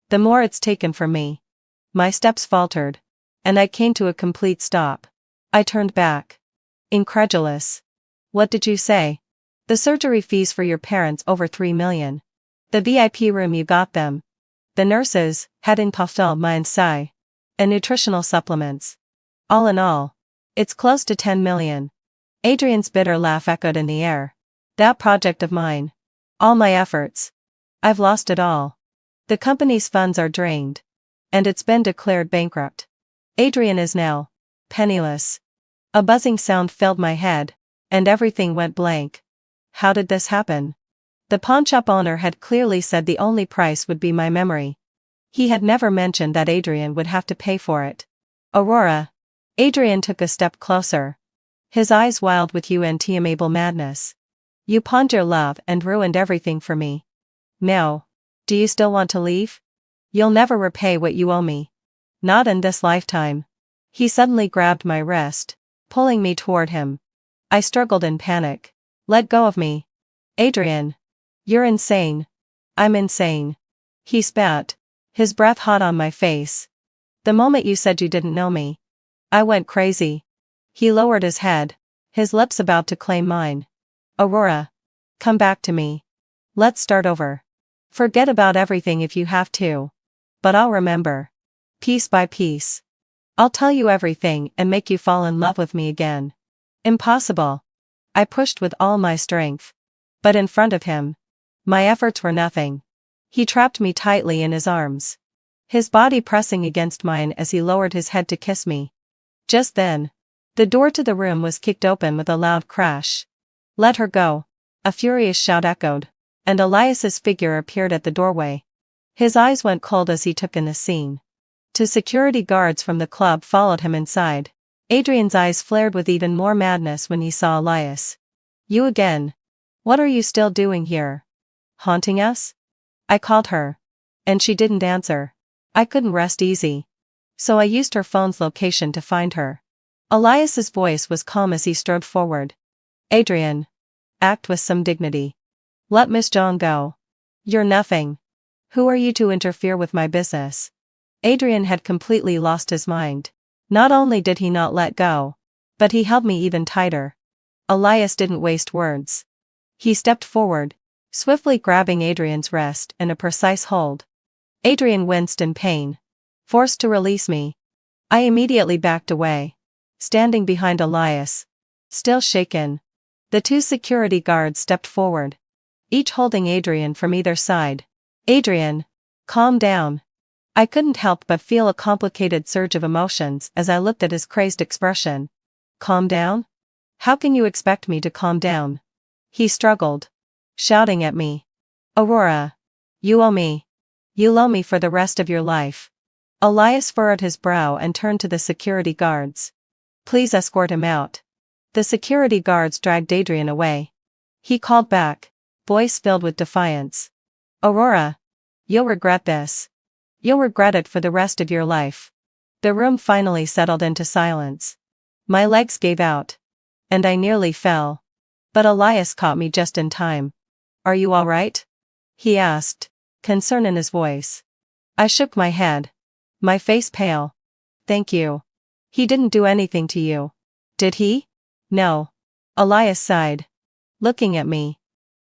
the more it's taken from me. My steps faltered, and I came to a complete stop. I turned back, incredulous. What did you say? The surgery fees for your parents over 3 million. The VIP room you got them. The nurses, head in Paftal Mine Sai. And nutritional supplements. All in all, it's close to 10 million. Adrian's bitter laugh echoed in the air. That project of mine. All my efforts. I've lost it all. The company's funds are drained. And it's been declared bankrupt. Adrian is now penniless. A buzzing sound filled my head, and everything went blank. How did this happen? The pawnshop owner had clearly said the only price would be my memory. He had never mentioned that Adrian would have to pay for it. Aurora. Adrian took a step closer, his eyes wild with untamable madness. You pawned your love and ruined everything for me. Now, do you still want to leave? You'll never repay what you owe me. Not in this lifetime. He suddenly grabbed my wrist, pulling me toward him. I struggled in panic. Let go of me. Adrian. You're insane. I'm insane. He spat, his breath hot on my face. The moment you said you didn't know me, I went crazy. He lowered his head, his lips about to claim mine. Aurora. Come back to me. Let's start over. Forget about everything if you have to. But I'll remember. Piece by piece. I'll tell you everything and make you fall in love with me again. Impossible. I pushed with all my strength. But in front of him, my efforts were nothing. He trapped me tightly in his arms, his body pressing against mine as he lowered his head to kiss me. Just then, the door to the room was kicked open with a loud crash. Let her go. A furious shout echoed, and Elias's figure appeared at the doorway. His eyes went cold as he took in the scene. Two security guards from the club followed him inside. Adrian's eyes flared with even more madness when he saw Elias. You again. What are you still doing here? Haunting us? I called her. And she didn't answer. I couldn't rest easy. so I used her phone's location to find her. Elias's voice was calm as he strode forward. Adrian. Act with some dignity. Let Miss Zhang go. You're nothing. Who are you to interfere with my business? Adrian had completely lost his mind. Not only did he not let go, but he held me even tighter. Elias didn't waste words. He stepped forward, swiftly grabbing Adrian's wrist in a precise hold. Adrian winced in pain. Forced to release me, I immediately backed away, standing behind Elias, still shaken. The two security guards stepped forward, each holding Adrian from either side. Adrian, calm down. I couldn't help but feel a complicated surge of emotions as I looked at his crazed expression. Calm down? How can you expect me to calm down? He struggled, shouting at me. Aurora. You owe me. You'll owe me for the rest of your life. Elias furrowed his brow and turned to the security guards. Please escort him out. The security guards dragged Adrian away. He called back, voice filled with defiance. Aurora. You'll regret this. You'll regret it for the rest of your life. The room finally settled into silence. My legs gave out, and I nearly fell. But Elias caught me just in time. Are you all right? He asked, concern in his voice. I shook my head, my face pale. Thank you. He didn't do anything to you, did he? No. Elias sighed, looking at me.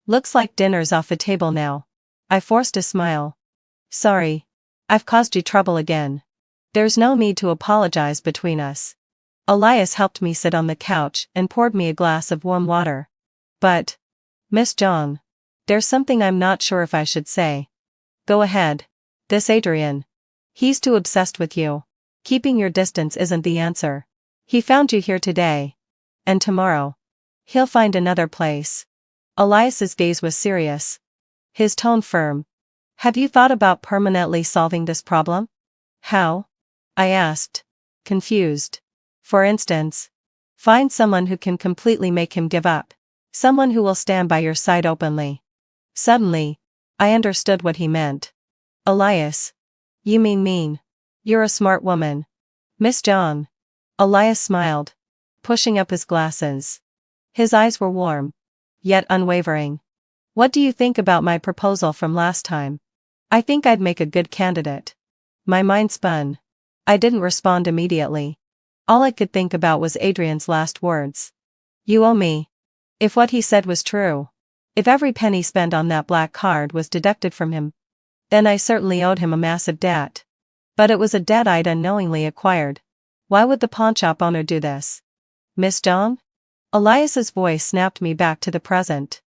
Looks like dinner's off the table now. I forced a smile. Sorry. I've caused you trouble again. There's no need to apologize between us. Elias helped me sit on the couch and poured me a glass of warm water. But, Miss Zhang, there's something I'm not sure if I should say. Go ahead. This Adrian. He's too obsessed with you. Keeping your distance isn't the answer. He found you here today. And tomorrow, he'll find another place. Elias's gaze was serious, his tone firm. Have you thought about permanently solving this problem? How? I asked, confused. For instance, find someone who can completely make him give up. Someone who will stand by your side openly. Suddenly, I understood what he meant. Elias. You mean. You're a smart woman. Miss Zhang. Elias smiled, pushing up his glasses. His eyes were warm, yet unwavering. What do you think about my proposal from last time? I think I'd make a good candidate. My mind spun. I didn't respond immediately. All I could think about was Adrian's last words. You owe me. If what he said was true, if every penny spent on that black card was deducted from him, then I certainly owed him a massive debt. But it was a debt I'd unknowingly acquired. Why would the pawnshop owner do this? Miss Zhang? Elias's voice snapped me back to the present.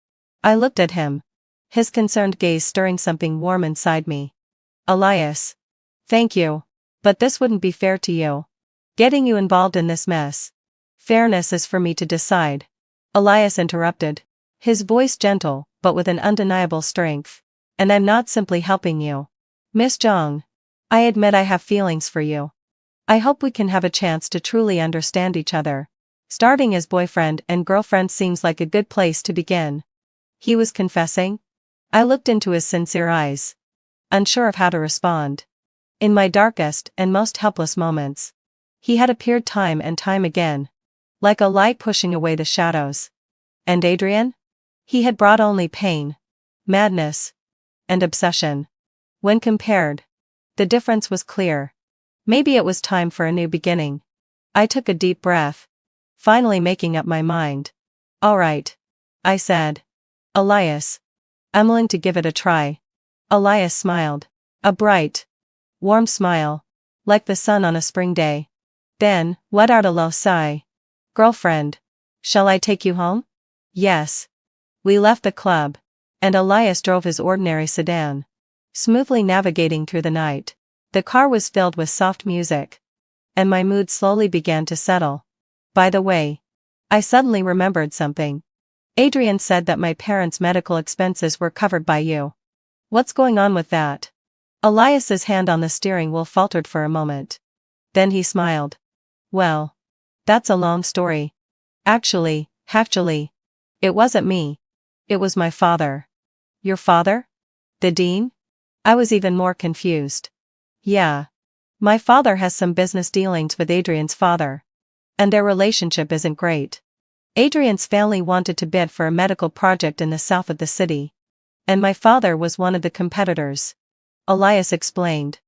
I looked at him, his concerned gaze stirring something warm inside me. Elias. Thank you. But this wouldn't be fair to you. Getting you involved in this mess. Fairness is for me to decide. Elias interrupted, his voice gentle, but with an undeniable strength. And I'm not simply helping you. Miss Zhang. I admit I have feelings for you. I hope we can have a chance to truly understand each other. Starting as boyfriend and girlfriend seems like a good place to begin. He was confessing. I looked into his sincere eyes, unsure of how to respond. In my darkest and most helpless moments, he had appeared time and time again, like a light pushing away the shadows. And Adrian? He had brought only pain, madness, and obsession. When compared, the difference was clear. Maybe it was time for a new beginning. I took a deep breath, finally making up my mind. All right, I said. Elias. I'm willing to give it a try. Elias smiled. A bright, warm smile, like the sun on a spring day. Then, let out a low sigh. Girlfriend, shall I take you home? Yes. We left the club, and Elias drove his ordinary sedan, smoothly navigating through the night. The car was filled with soft music, and my mood slowly began to settle. By the way, I suddenly remembered something. Adrian said that my parents' medical expenses were covered by you. What's going on with that? Elias's hand on the steering wheel faltered for a moment. Then he smiled. Well, that's a long story. Actually, it wasn't me. It was my father. Your father? The dean? I was even more confused. Yeah. My father has some business dealings with Adrian's father. And their relationship isn't great. Adrian's family wanted to bid for a medical project in the south of the city. And my father was one of the competitors. Elias explained.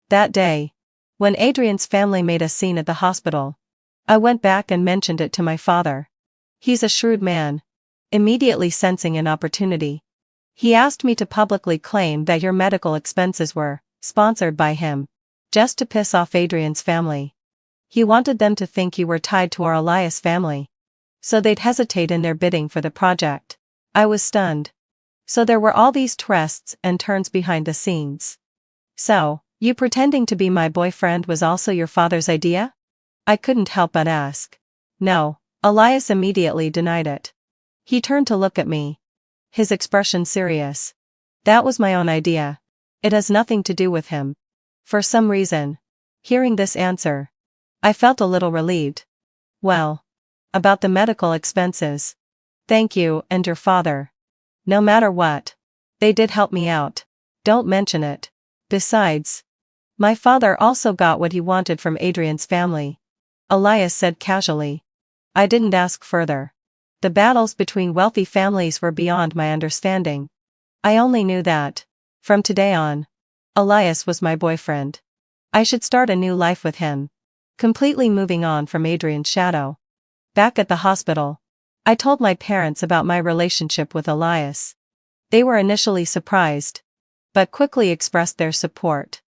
That day, when Adrian's family made a scene at the hospital, I went back and mentioned it to my father. He's a shrewd man. Immediately sensing an opportunity, he asked me to publicly claim that your medical expenses were sponsored by him, just to piss off Adrian's family. He wanted them to think you were tied to our Elias family, so they'd hesitate in their bidding for the project. I was stunned. So there were all these twists and turns behind the scenes. So, you pretending to be my boyfriend was also your father's idea? I couldn't help but ask. No, Elias immediately denied it. He turned to look at me. His expression serious. That was my own idea. It has nothing to do with him. For some reason, hearing this answer, I felt a little relieved. Well, about the medical expenses. Thank you and your father. No matter what, they did help me out. Don't mention it. Besides, my father also got what he wanted from Adrian's family. Elias said casually. I didn't ask further. The battles between wealthy families were beyond my understanding. I only knew that, from today on, Elias was my boyfriend. I should start a new life with him. Completely moving on from Adrian's shadow. Back at the hospital, I told my parents about my relationship with Elias. They were initially surprised, but quickly expressed their support.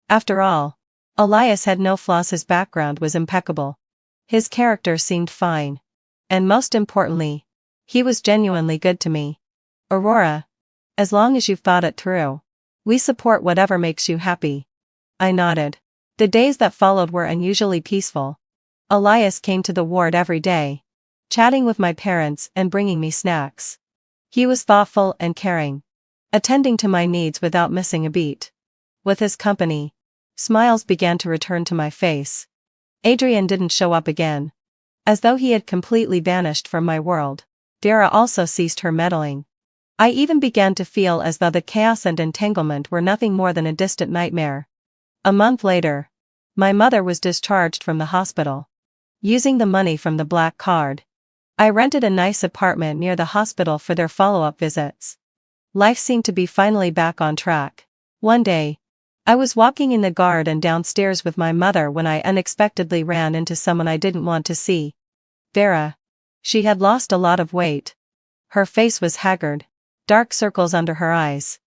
After all, Elias had no flaws, his background was impeccable. His character seemed fine. And most importantly, he was genuinely good to me. Aurora, as long as you've thought it through, we support whatever makes you happy. I nodded. The days that followed were unusually peaceful. Elias came to the ward every day, chatting with my parents and bringing me snacks. He was thoughtful and caring, attending to my needs without missing a beat. With his company, smiles began to return to my face. Adrian didn't show up again. As though he had completely vanished from my world. Dara also ceased her meddling. I even began to feel as though the chaos and entanglement were nothing more than a distant nightmare. A month later, my mother was discharged from the hospital. Using the money from the black card, I rented a nice apartment near the hospital for their follow-up visits. Life seemed to be finally back on track. One day, I was walking in the garden downstairs with my mother when I unexpectedly ran into someone I didn't want to see. Vera. She had lost a lot of weight. Her face was haggard, dark circles under her eyes.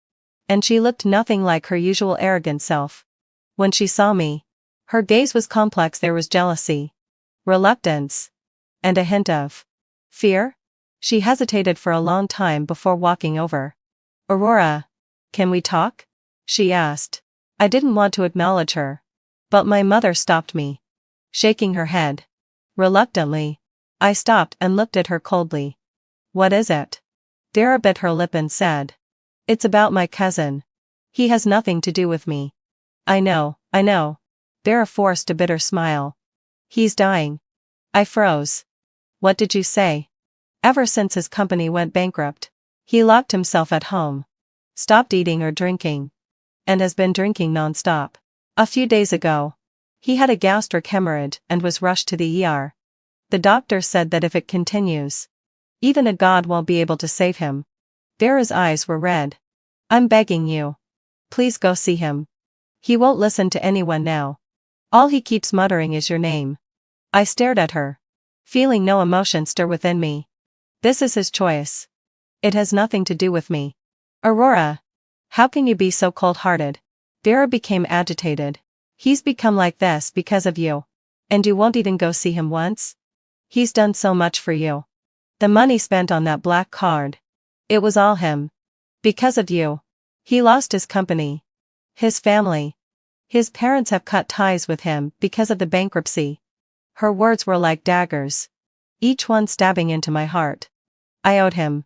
And she looked nothing like her usual arrogant self. When she saw me, her gaze was complex. There was jealousy, reluctance, and a hint of fear. She hesitated for a long time before walking over. Aurora, can we talk? She asked. I didn't want to acknowledge her, but my mother stopped me. Shaking her head. Reluctantly, I stopped and looked at her coldly. What is it? Dara bit her lip and said. It's about my cousin. He has nothing to do with me. I know. Dara forced a bitter smile. He's dying. I froze. What did you say? Ever since his company went bankrupt, he locked himself at home, stopped eating or drinking, and has been drinking non-stop. A few days ago, he had a gastric hemorrhage and was rushed to the ER. The doctor said that if it continues, even a god won't be able to save him. Dara's eyes were red. I'm begging you. Please go see him. He won't listen to anyone now. All he keeps muttering is your name. I stared at her, feeling no emotion stir within me. This is his choice. It has nothing to do with me. Aurora, how can you be so cold-hearted? Dara became agitated. He's become like this because of you. And you won't even go see him once? He's done so much for you. The money spent on that black card. It was all him. Because of you. He lost his company. His family. His parents have cut ties with him because of the bankruptcy. Her words were like daggers, each one stabbing into my heart. I owed him.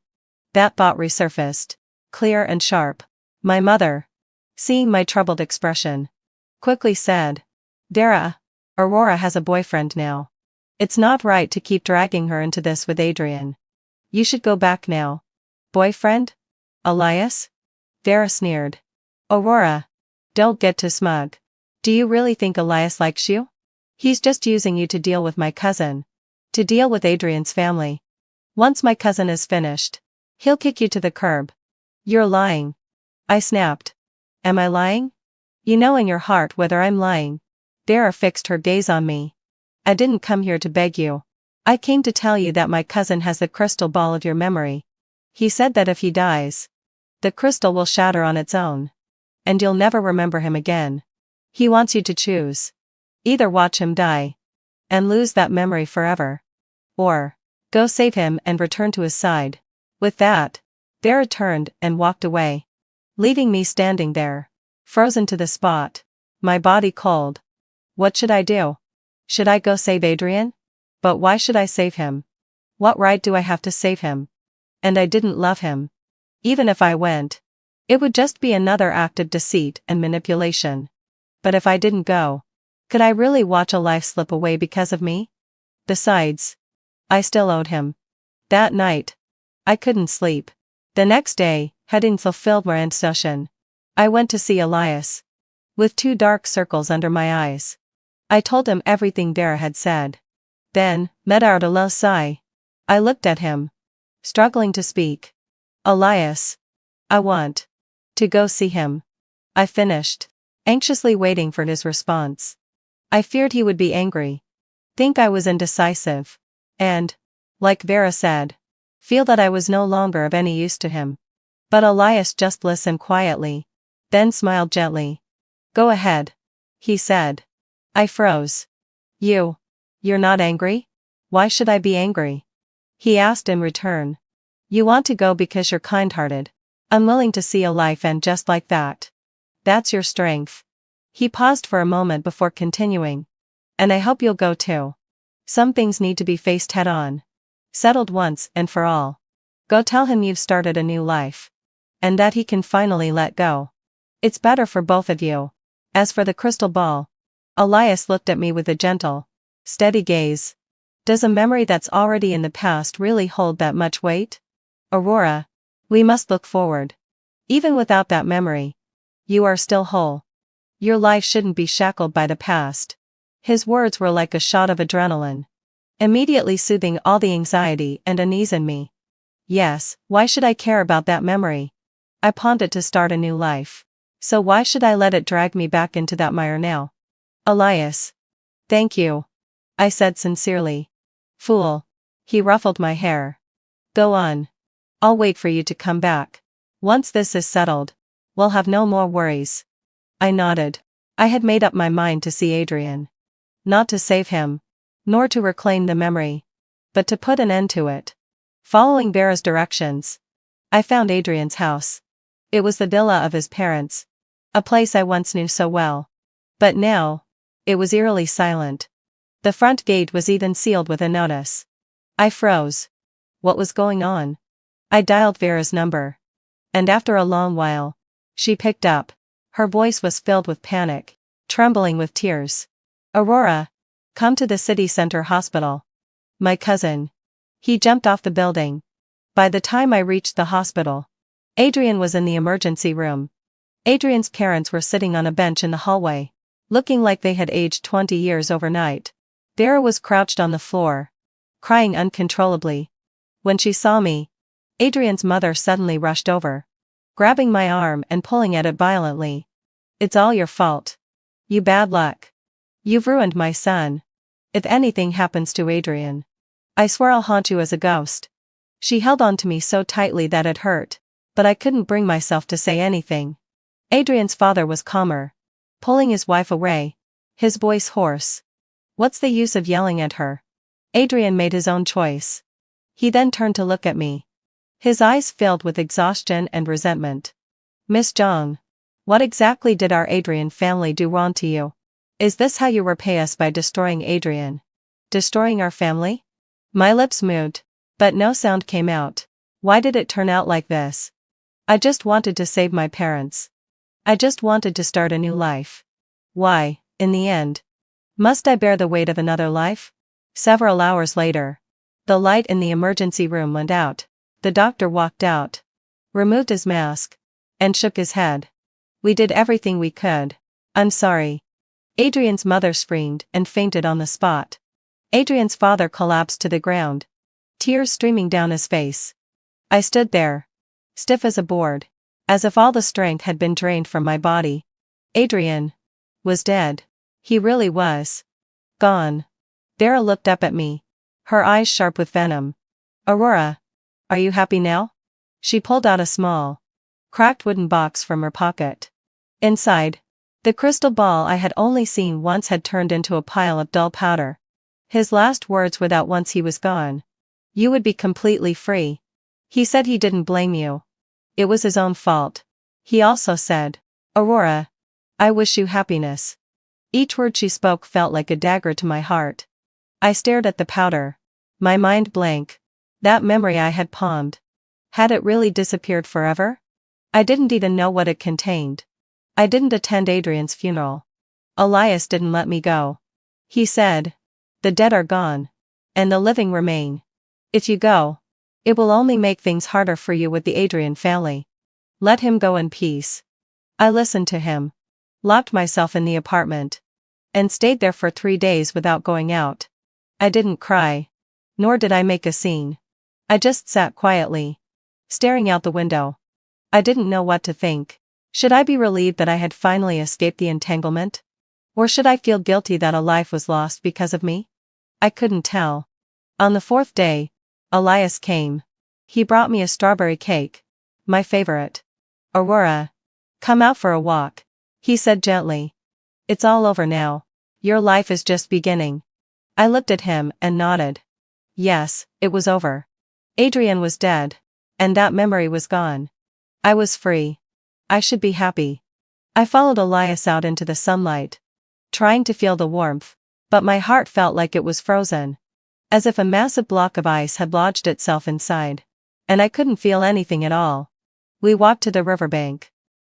That thought resurfaced, clear and sharp. My mother, seeing my troubled expression, quickly said, Dara, Aurora has a boyfriend now. It's not right to keep dragging her into this with Adrian. You should go back now. Boyfriend? Elias? Dara sneered. Aurora, don't get too smug. Do you really think Elias likes you? He's just using you to deal with my cousin. To deal with Adrian's family. Once my cousin is finished, he'll kick you to the curb. You're lying. I snapped. Am I lying? You know in your heart whether I'm lying. Vera fixed her gaze on me. I didn't come here to beg you. I came to tell you that my cousin has the crystal ball of your memory. He said that if he dies, the crystal will shatter on its own. And you'll never remember him again. He wants you to choose. Either watch him die and lose that memory forever, or go save him and return to his side. With that, Vera turned and walked away, leaving me standing there, frozen to the spot, my body cold. What should I do? Should I go save Adrian? But why should I save him? What right do I have to save him? And I didn't love him. Even if I went, it would just be another act of deceit and manipulation. But if I didn't go, could I really watch a life slip away because of me? Besides, I still owed him. That night, I couldn't sleep. The next day, having fulfilled my intention, I went to see Elias, with 2 dark circles under my eyes. I told him everything Vera had said. Then, met out a low sigh. I looked at him, struggling to speak. Elias, I want to go see him. I finished, anxiously waiting for his response. I feared he would be angry, think I was indecisive, and, like Vera said, feel that I was no longer of any use to him. But Elias just listened quietly, then smiled gently. Go ahead, he said. I froze. You're not angry? Why should I be angry? He asked in return. You want to go because you're kind-hearted, unwilling to see a life end just like that. That's your strength. He paused for a moment before continuing. And I hope you'll go too. Some things need to be faced head-on. Settled once and for all. Go tell him you've started a new life. And that he can finally let go. It's better for both of you. As for the crystal ball, Elias looked at me with a gentle, steady gaze. Does a memory that's already in the past really hold that much weight? Aurora, we must look forward. Even without that memory, you are still whole. Your life shouldn't be shackled by the past. His words were like a shot of adrenaline, immediately soothing all the anxiety and unease in me. Yes, why should I care about that memory? I pawned it to start a new life. So why should I let it drag me back into that mire now? Elias. Thank you. I said sincerely. Fool. He ruffled my hair. Go on. I'll wait for you to come back. Once this is settled, we'll have no more worries. I nodded. I had made up my mind to see Adrian. Not to save him, nor to reclaim the memory, but to put an end to it. Following Vera's directions, I found Adrian's house. It was the villa of his parents, a place I once knew so well. But now, it was eerily silent. The front gate was even sealed with a notice. I froze. What was going on? I dialed Vera's number. And after a long while, she picked up. Her voice was filled with panic, trembling with tears. Aurora, come to the city center hospital. My cousin. He jumped off the building. By the time I reached the hospital, Adrian was in the emergency room. Adrian's parents were sitting on a bench in the hallway, looking like they had aged 20 years overnight. Vera was crouched on the floor, crying uncontrollably. When she saw me, Adrian's mother suddenly rushed over, grabbing my arm and pulling at it violently. It's all your fault. You bad luck. You've ruined my son. If anything happens to Adrian, I swear I'll haunt you as a ghost. She held on to me so tightly that it hurt, but I couldn't bring myself to say anything. Adrian's father was calmer, pulling his wife away, his voice hoarse. What's the use of yelling at her? Adrian made his own choice. He then turned to look at me. His eyes filled with exhaustion and resentment. Miss Zhang, what exactly did our Adrian family do wrong to you? Is this how you repay us by destroying Adrian? Destroying our family? My lips moved, but no sound came out. Why did it turn out like this? I just wanted to save my parents. I just wanted to start a new life. Why, in the end, must I bear the weight of another life? Several hours later, the light in the emergency room went out. The doctor walked out, removed his mask, and shook his head. We did everything we could. I'm sorry. Adrian's mother screamed and fainted on the spot. Adrian's father collapsed to the ground, tears streaming down his face. I stood there, stiff as a board, as if all the strength had been drained from my body. Adrian was dead. He really was gone. Vera looked up at me, her eyes sharp with venom. Aurora, are you happy now? She pulled out a small, cracked wooden box from her pocket. Inside, the crystal ball I had only seen once had turned into a pile of dull powder. His last words were that once he was gone, you would be completely free. He said he didn't blame you. It was his own fault. He also said, Aurora, I wish you happiness. Each word she spoke felt like a dagger to my heart. I stared at the powder, my mind blank. That memory I had palmed. Had it really disappeared forever? I didn't even know what it contained. I didn't attend Adrian's funeral. Elias didn't let me go. He said, the dead are gone, and the living remain. If you go, it will only make things harder for you with the Adrian family. Let him go in peace. I listened to him, locked myself in the apartment, and stayed there for 3 days without going out. I didn't cry, nor did I make a scene. I just sat quietly, staring out the window. I didn't know what to think. Should I be relieved that I had finally escaped the entanglement? Or should I feel guilty that a life was lost because of me? I couldn't tell. On the 4th day, Elias came. He brought me a strawberry cake, my favorite. Aurora, come out for a walk, he said gently. It's all over now. Your life is just beginning. I looked at him and nodded. Yes, it was over. Adrian was dead, and that memory was gone. I was free. I should be happy. I followed Elias out into the sunlight, trying to feel the warmth, but my heart felt like it was frozen, as if a massive block of ice had lodged itself inside, and I couldn't feel anything at all. We walked to the riverbank.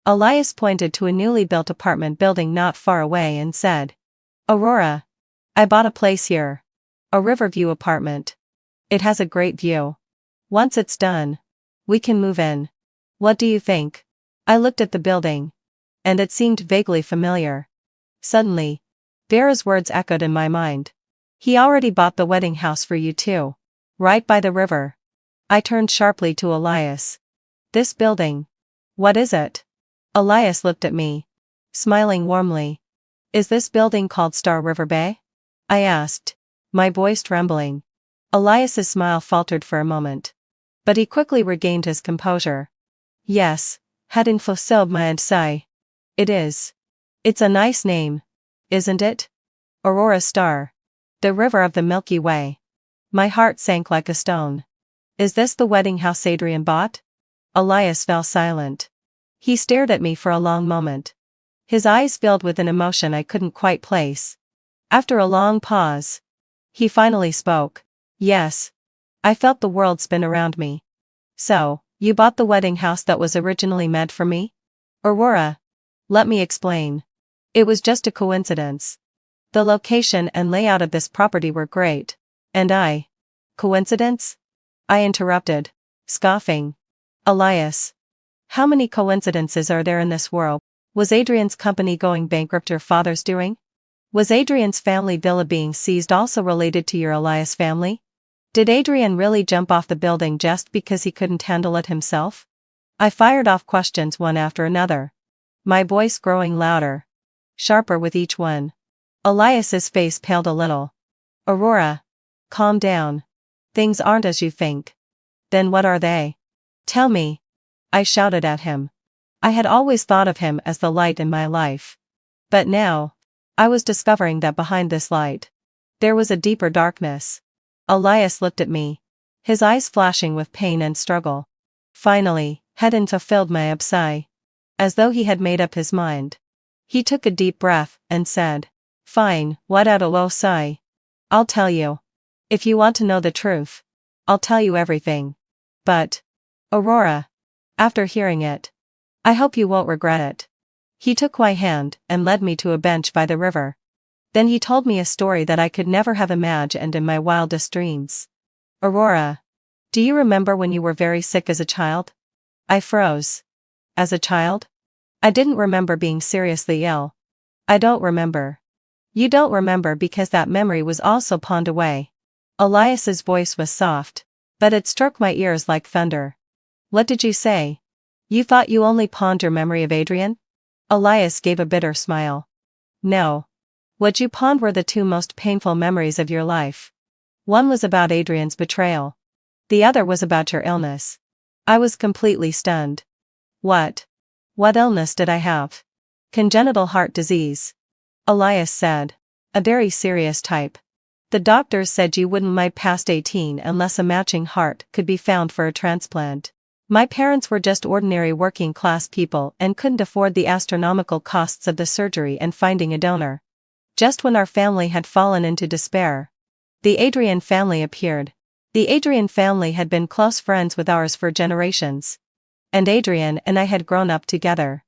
Elias pointed to a newly built apartment building not far away and said, Aurora, I bought a place here. A Riverview apartment. It has a great view. Once it's done, we can move in. What do you think? I looked at the building, and it seemed vaguely familiar. Suddenly, Vera's words echoed in my mind. He already bought the wedding house for you too, right by the river. I turned sharply to Elias. This building. What is it? Elias looked at me, smiling warmly. Is this building called Star River Bay? I asked, my voice trembling. Elias's smile faltered for a moment, but he quickly regained his composure. Yes, hadn't fulfilled my ansai. It is. It's a nice name, isn't it? Aurora Star. The river of the Milky Way. My heart sank like a stone. Is this the wedding house Adrian bought? Elias fell silent. He stared at me for a long moment. His eyes filled with an emotion I couldn't quite place. After a long pause, he finally spoke. Yes. I felt the world spin around me. So, you bought the wedding house that was originally meant for me? Aurora. Let me explain. It was just a coincidence. The location and layout of this property were great, and I. Coincidence? I interrupted, scoffing. Elias. How many coincidences are there in this world? Was Adrian's company going bankrupt your father's doing? Was Adrian's family villa being seized also related to your Elias family? Did Adrian really jump off the building just because he couldn't handle it himself? I fired off questions one after another, my voice growing louder, sharper with each one. Elias's face paled a little. Aurora, calm down. Things aren't as you think. Then what are they? Tell me. I shouted at him. I had always thought of him as the light in my life. But now, I was discovering that behind this light, there was a deeper darkness. Elias looked at me, his eyes flashing with pain and struggle. Finally, hadn't fulfilled my absai. As though he had made up his mind. He took a deep breath and said, Fine, what out a sai? I'll tell you. If you want to know the truth, I'll tell you everything. But, Aurora, after hearing it, I hope you won't regret it. He took my hand and led me to a bench by the river. Then he told me a story that I could never have imagined in my wildest dreams. Aurora, do you remember when you were very sick as a child? I froze. As a child? I didn't remember being seriously ill. I don't remember. You don't remember because that memory was also pawned away. Elias's voice was soft, but it struck my ears like thunder. What did you say? You thought you only pawned your memory of Adrian? Elias gave a bitter smile. No. What you pawned were the two most painful memories of your life. One was about Adrian's betrayal. The other was about your illness. I was completely stunned. What? What illness did I have? Congenital heart disease. Elias said. A very serious type. The doctors said you wouldn't live past 18 unless a matching heart could be found for a transplant. My parents were just ordinary working-class people and couldn't afford the astronomical costs of the surgery and finding a donor. Just when our family had fallen into despair, the Adrian family appeared. The Adrian family had been close friends with ours for generations. And Adrian and I had grown up together.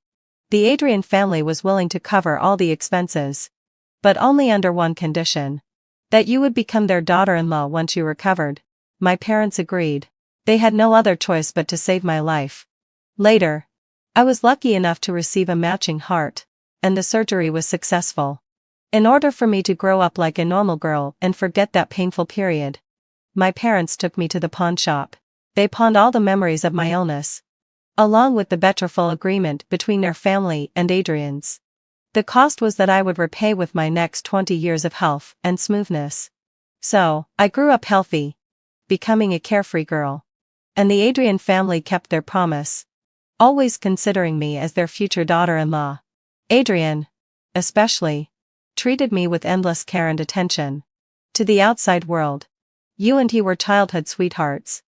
The Adrian family was willing to cover all the expenses. But only under one condition. That you would become their daughter-in-law once you recovered. My parents agreed. They had no other choice but to save my life. Later, I was lucky enough to receive a matching heart, and the surgery was successful. In order for me to grow up like a normal girl and forget that painful period, my parents took me to the pawn shop. They pawned all the memories of my illness, along with the betrothal agreement between their family and Adrian's. The cost was that I would repay with my next 20 years of health and smoothness. So, I grew up healthy, becoming a carefree girl. And the Adrian family kept their promise, always considering me as their future daughter-in-law. Adrian, especially, treated me with endless care and attention. To the outside world, you and he were childhood sweethearts.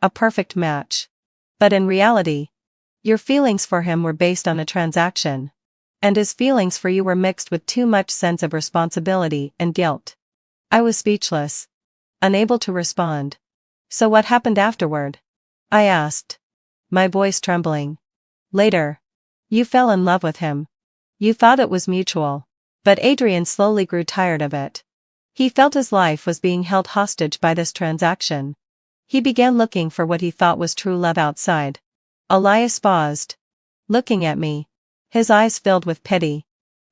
A perfect match. But in reality, your feelings for him were based on a transaction. And his feelings for you were mixed with too much sense of responsibility and guilt. I was speechless, unable to respond. So what happened afterward? I asked, my voice trembling. Later, you fell in love with him. You thought it was mutual. But Adrian slowly grew tired of it. He felt his life was being held hostage by this transaction. He began looking for what he thought was true love outside. Elias paused, looking at me, his eyes filled with pity.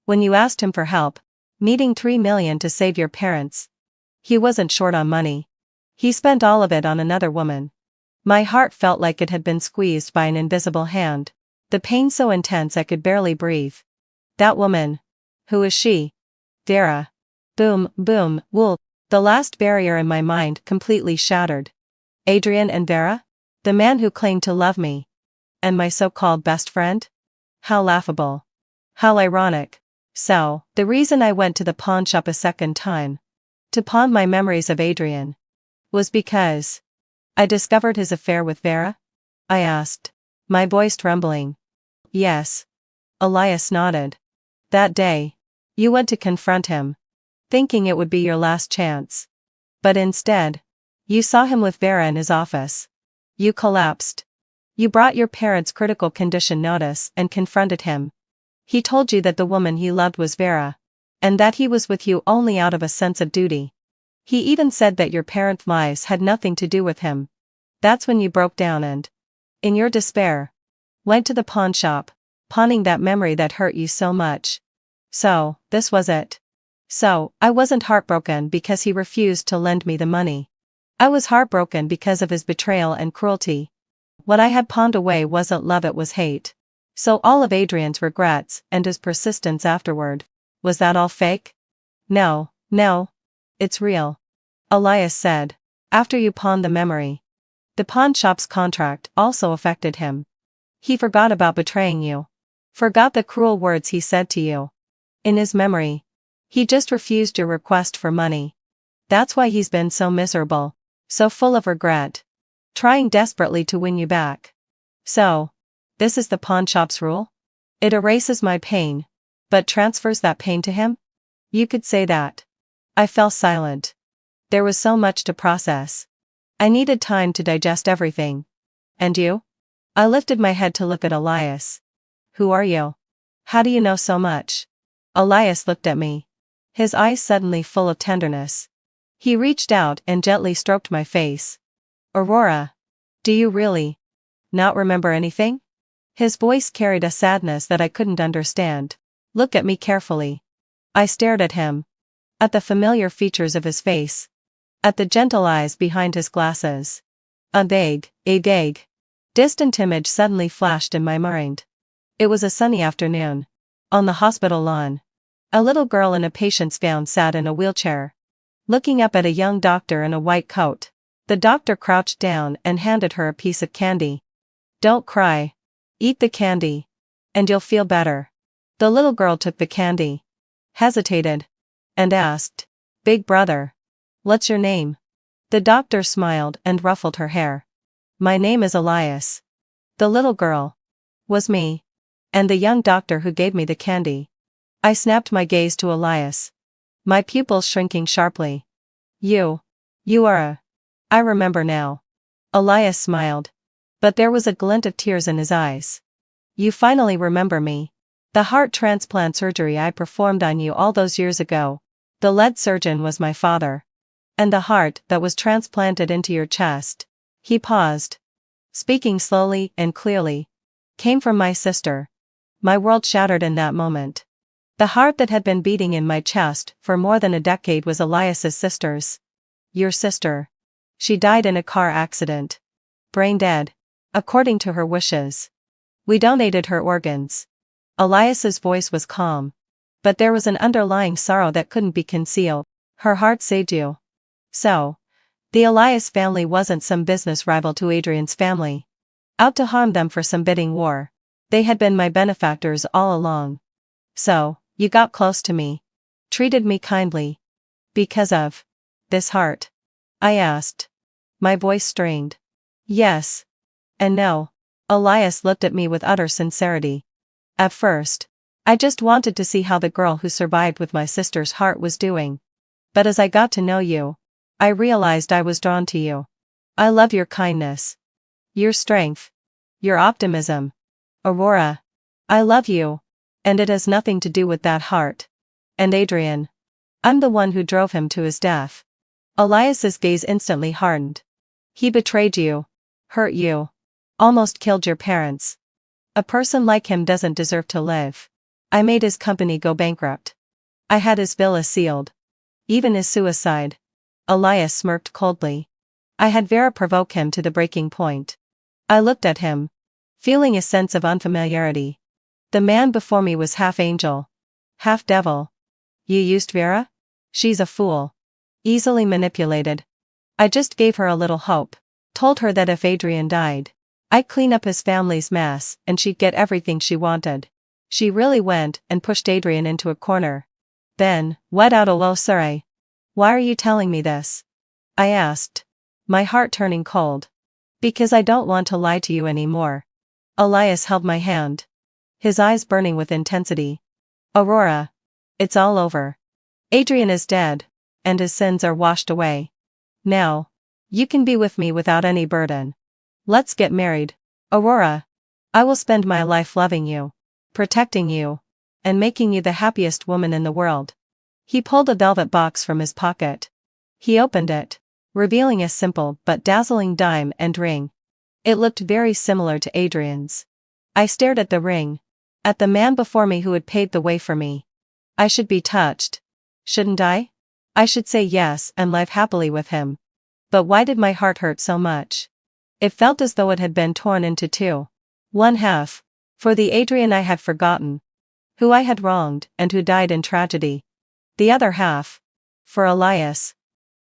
When you asked him for help, needing $3 million to save your parents, he wasn't short on money. He spent all of it on another woman. My heart felt like it had been squeezed by an invisible hand, the pain so intense I could barely breathe. That woman. Who is she? Vera. Boom, boom, wool. The last barrier in my mind completely shattered. Adrian and Vera? The man who claimed to love me. And my so-called best friend? How laughable. How ironic. So, the reason I went to the pawn shop a second time, to pawn my memories of Adrian, was because I discovered his affair with Vera? I asked, my voice trembling. Yes. Elias nodded. That day, you went to confront him, thinking it would be your last chance. But instead, you saw him with Vera in his office. You collapsed. You brought your parents' critical condition notice and confronted him. He told you that the woman he loved was Vera, and that he was with you only out of a sense of duty. He even said that your parents' lives had nothing to do with him. That's when you broke down and, in your despair, went to the pawn shop, pawning that memory that hurt you so much. So, this was it. So, I wasn't heartbroken because he refused to lend me the money. I was heartbroken because of his betrayal and cruelty. What I had pawned away wasn't love, it was hate. So all of Adrian's regrets and his persistence afterward, was that all fake? No, it's real. Elias said, after you pawned the memory. The pawn shop's contract also affected him. He forgot about betraying you. Forgot the cruel words he said to you. In his memory, he just refused your request for money. That's why he's been so miserable, so full of regret, trying desperately to win you back. So, this is the pawn shop's rule? It erases my pain, but transfers that pain to him? You could say that. I fell silent. There was so much to process. I needed time to digest everything. And you? I lifted my head to look at Elias. Who are you? How do you know so much? Elias looked at me, his eyes suddenly full of tenderness. He reached out and gently stroked my face. Aurora, do you really not remember anything? His voice carried a sadness that I couldn't understand. Look at me carefully. I stared at him, at the familiar features of his face, at the gentle eyes behind his glasses. A vague, distant image suddenly flashed in my mind. It was a sunny afternoon. On the hospital lawn. A little girl in a patient's gown sat in a wheelchair, looking up at a young doctor in a white coat. The doctor crouched down and handed her a piece of candy. "Don't cry. Eat the candy. And you'll feel better." The little girl took the candy, hesitated, and asked, "Big brother, what's your name?" The doctor smiled and ruffled her hair. "My name is Elias." The little girl was me, and the young doctor who gave me the candy. I snapped my gaze to Elias, my pupils shrinking sharply. You are a... I remember now." Elias smiled, but there was a glint of tears in his eyes. "You finally remember me. The heart transplant surgery I performed on you all those years ago. The lead surgeon was my father. And the heart that was transplanted into your chest," he paused, speaking slowly and clearly, "came from my sister." My world shattered in that moment. The heart that had been beating in my chest for more than a decade was Elias's sister's. "Your sister. She died in a car accident. Brain dead. According to her wishes. We donated her organs." Elias's voice was calm, but there was an underlying sorrow that couldn't be concealed. "Her heart saved you." So, the Elias family wasn't some business rival to Adrian's family, out to harm them for some bidding war. They had been my benefactors all along. "So, you got close to me. Treated me kindly. Because of this heart?" I asked, my voice strained. "Yes. And no." Elias looked at me with utter sincerity. "At first, I just wanted to see how the girl who survived with my sister's heart was doing. But as I got to know you, I realized I was drawn to you. I love your kindness. Your strength. Your optimism. Aurora. I love you. And it has nothing to do with that heart. And Adrian. I'm the one who drove him to his death." Elias's gaze instantly hardened. "He betrayed you. Hurt you. Almost killed your parents. A person like him doesn't deserve to live. I made his company go bankrupt. I had his villa sealed. Even his suicide." Elias smirked coldly. "I had Vera provoke him to the breaking point." I looked at him, feeling a sense of unfamiliarity. The man before me was half angel, half devil. "You used Vera? She's a fool. Easily manipulated. I just gave her a little hope. Told her that if Adrian died, I'd clean up his family's mess and she'd get everything she wanted. She really went and pushed Adrian into a corner. Then, wet out a low surrey." "Why are you telling me this?" I asked, my heart turning cold. "Because I don't want to lie to you anymore." Elias held my hand, his eyes burning with intensity. "Aurora. It's all over. Adrian is dead, and his sins are washed away. Now, you can be with me without any burden. Let's get married, Aurora. I will spend my life loving you, protecting you, and making you the happiest woman in the world." He pulled a velvet box from his pocket. He opened it, revealing a simple but dazzling dime and ring. It looked very similar to Adrian's. I stared at the ring, at the man before me who had paved the way for me. I should be touched. Shouldn't I? I should say yes and live happily with him. But why did my heart hurt so much? It felt as though it had been torn into two. One half, for the Adrian I had forgotten, who I had wronged and who died in tragedy. The other half, for Elias,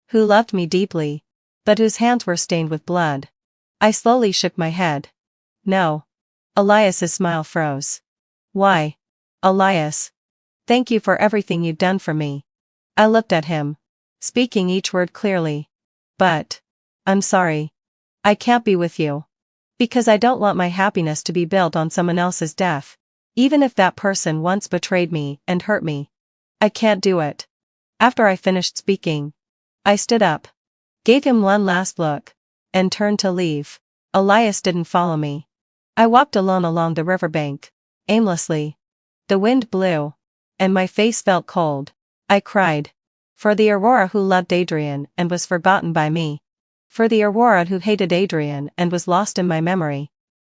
who loved me deeply, but whose hands were stained with blood. I slowly shook my head. "No." Elias's smile froze. "Why, Elias? Thank you for everything you've done for me." I looked at him, speaking each word clearly. "But I'm sorry. I can't be with you. Because I don't want my happiness to be built on someone else's death. Even if that person once betrayed me and hurt me. I can't do it." After I finished speaking, I stood up, gave him one last look, and turned to leave. Elias didn't follow me. I walked alone along the riverbank, aimlessly. The wind blew, and my face felt cold. I cried. For the Aurora who loved Adrian and was forgotten by me. For the Aurora who hated Adrian and was lost in my memory.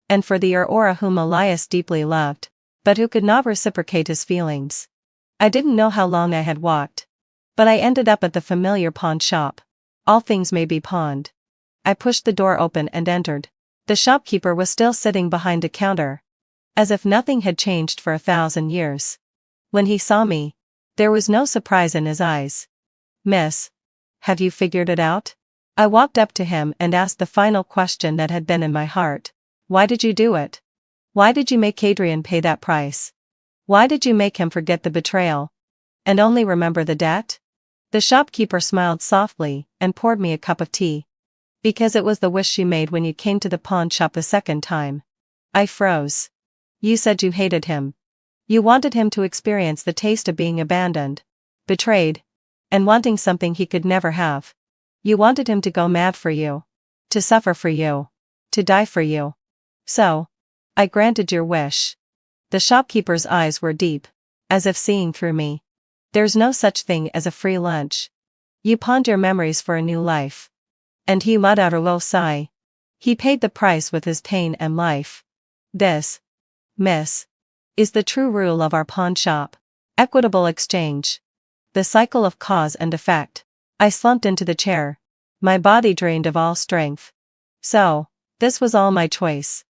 And for the Aurora whom Elias deeply loved, but who could not reciprocate his feelings. I didn't know how long I had walked. But I ended up at the familiar pawn shop. All things may be pawned. I pushed the door open and entered. The shopkeeper was still sitting behind a counter, as if nothing had changed for 1,000 years. When he saw me, there was no surprise in his eyes. "Miss, have you figured it out?" I walked up to him and asked the final question that had been in my heart. "Why did you do it? Why did you make Adrian pay that price? Why did you make him forget the betrayal and only remember the debt?" The shopkeeper smiled softly and poured me a cup of tea. "Because it was the wish you made when you came to the pawn shop the second time." I froze. "You said you hated him. You wanted him to experience the taste of being abandoned, betrayed, and wanting something he could never have. You wanted him to go mad for you, to suffer for you, to die for you. So, I granted your wish." The shopkeeper's eyes were deep, as if seeing through me. "There's no such thing as a free lunch. You pawned your memories for a new life." And he let out a low sigh. He paid the price with his pain and life. This, miss, is the true rule of our pawn shop. Equitable exchange. The cycle of cause and effect. I slumped into the chair, my body drained of all strength. So, this was all my choice.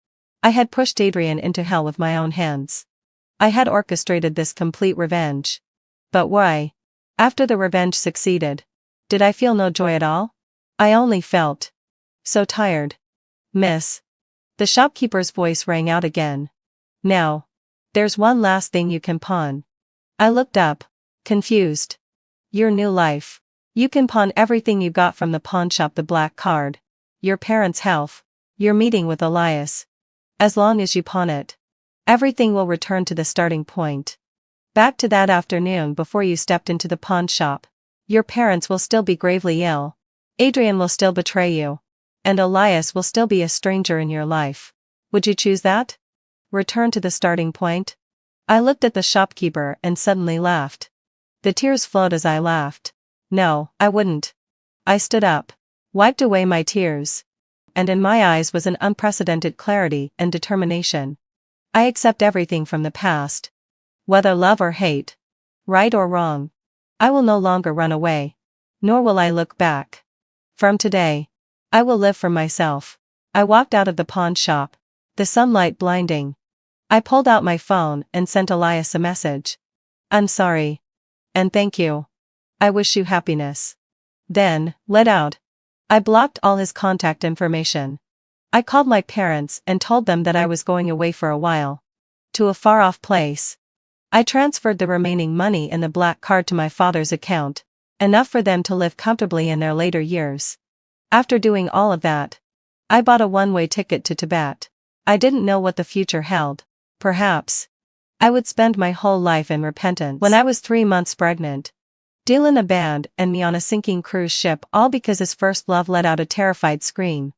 I had pushed Adrian into hell with my own hands. I had orchestrated this complete revenge. But why? After the revenge succeeded, did I feel no joy at all? I only felt so tired. "Miss." The shopkeeper's voice rang out again. "Now, there's one last thing you can pawn." I looked up, confused. "Your new life. You can pawn everything you got from the pawn shop, the black card, your parents' health, your meeting with Elias. As long as you pawn it, everything will return to the starting point. Back to that afternoon before you stepped into the pawn shop. Your parents will still be gravely ill. Adrian will still betray you. And Elias will still be a stranger in your life. Would you choose that? Return to the starting point?" I looked at the shopkeeper and suddenly laughed. The tears flowed as I laughed. "No, I wouldn't." I stood up, wiped away my tears, and in my eyes was an unprecedented clarity and determination. "I accept everything from the past. Whether love or hate, right or wrong. I will no longer run away. Nor will I look back. From today, I will live for myself." I walked out of the pawn shop, the sunlight blinding. I pulled out my phone and sent Elias a message. "I'm sorry. And thank you. I wish you happiness." Then, let out. I blocked all his contact information. I called my parents and told them that I was going away for a while. To a far-off place. I transferred the remaining money in the black card to my father's account, enough for them to live comfortably in their later years. After doing all of that, I bought a one-way ticket to Tibet. I didn't know what the future held. Perhaps I would spend my whole life in repentance. When I was 3 months pregnant, Dylan abandoned me on a sinking cruise ship, all because his first love let out a terrified scream,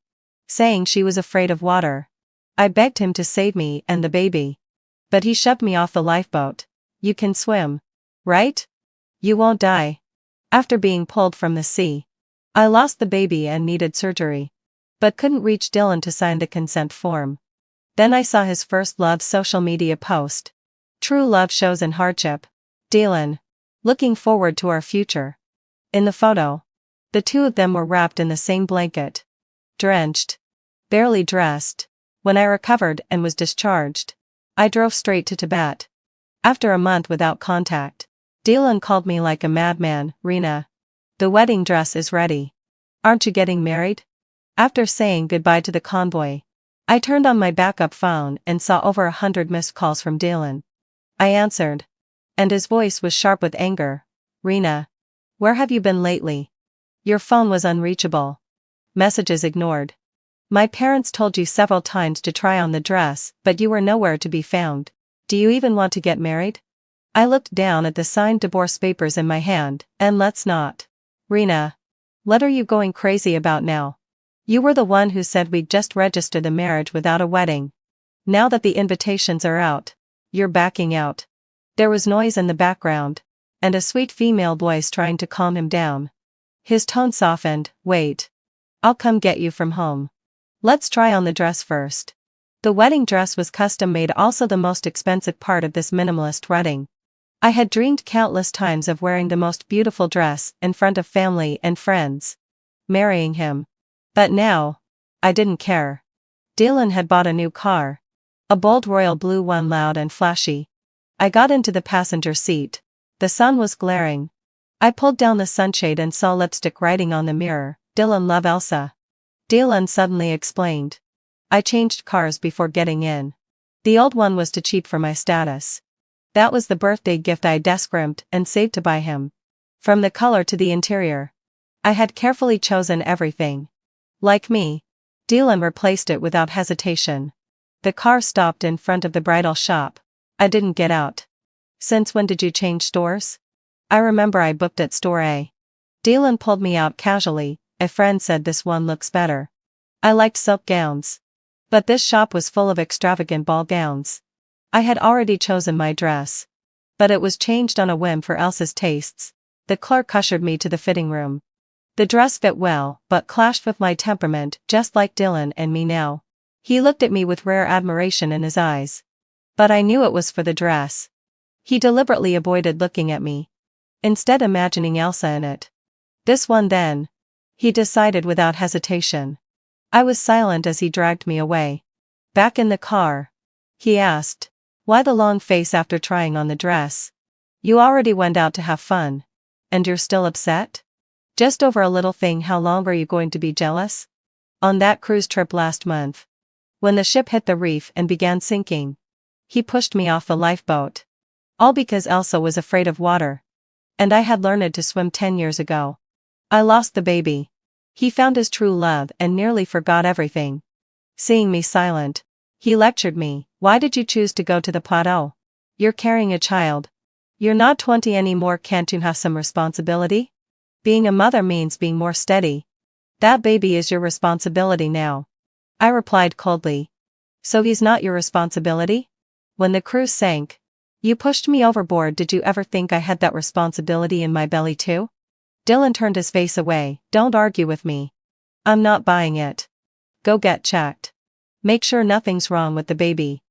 saying she was afraid of water. I begged him to save me and the baby. But he shoved me off the lifeboat. "You can swim, right? You won't die." After being pulled from the sea, I lost the baby and needed surgery, but couldn't reach Dylan to sign the consent form. Then I saw his first love social media post. "True love shows in hardship. Dylan. Looking forward to our future." In the photo, the two of them were wrapped in the same blanket. Drenched, barely dressed. When I recovered and was discharged, I drove straight to Tibet. After a month without contact, Dylan called me like a madman. "Rena, the wedding dress is ready. Aren't you getting married?" After saying goodbye to the convoy, I turned on my backup phone and saw over 100 missed calls from Dylan. I answered, and his voice was sharp with anger. "Rena, where have you been lately? Your phone was unreachable. Messages ignored. My parents told you several times to try on the dress, but you were nowhere to be found. Do you even want to get married?" I looked down at the signed divorce papers in my hand, and let's not. "Rena, what are you going crazy about now? You were the one who said we'd just register the marriage without a wedding. Now that the invitations are out, you're backing out." There was noise in the background, and a sweet female voice trying to calm him down. His tone softened. "Wait. I'll come get you from home. Let's try on the dress first." The wedding dress was custom made, also the most expensive part of this minimalist wedding. I had dreamed countless times of wearing the most beautiful dress in front of family and friends. Marrying him. But now, I didn't care. Dylan had bought a new car. A bold royal blue one, loud and flashy. I got into the passenger seat. The sun was glaring. I pulled down the sunshade and saw lipstick writing on the mirror, "Dylan, love, Elsa." Dylan suddenly explained. I changed cars before getting in. The old one was too cheap for my status. That was the birthday gift I scrimped and saved to buy him. From the color to the interior. I had carefully chosen everything. Like me, Dylan replaced it without hesitation. The car stopped in front of the bridal shop. I didn't get out. "Since when did you change stores?" "I remember I booked at store A." Dylan pulled me out casually. "A friend said this one looks better." I liked silk gowns. But this shop was full of extravagant ball gowns. I had already chosen my dress. But it was changed on a whim for Elsa's tastes. The clerk ushered me to the fitting room. The dress fit well, but clashed with my temperament, just like Dylan and me now. He looked at me with rare admiration in his eyes. But I knew it was for the dress. He deliberately avoided looking at me. Instead, imagining Elsa in it. "This one then," he decided without hesitation. I was silent as he dragged me away. "Back in the car?" he asked. "Why the long face after trying on the dress? You already went out to have fun. And you're still upset? Just over a little thing. How long are you going to be jealous?" "On that cruise trip last month, when the ship hit the reef and began sinking, he pushed me off the lifeboat. All because Elsa was afraid of water. And I had learned to swim 10 years ago. I lost the baby. He found his true love and nearly forgot everything." Seeing me silent, he lectured me. "Why did you choose to go to the plateau? You're carrying a child. You're not 20 anymore. Can't you have some responsibility? Being a mother means being more steady. That baby is your responsibility now." I replied coldly. "So he's not your responsibility? When the cruise sank, you pushed me overboard. Did you ever think I had that responsibility in my belly too?" Dylan turned his face away. "Don't argue with me. I'm not buying it. Go get checked. Make sure nothing's wrong with the baby."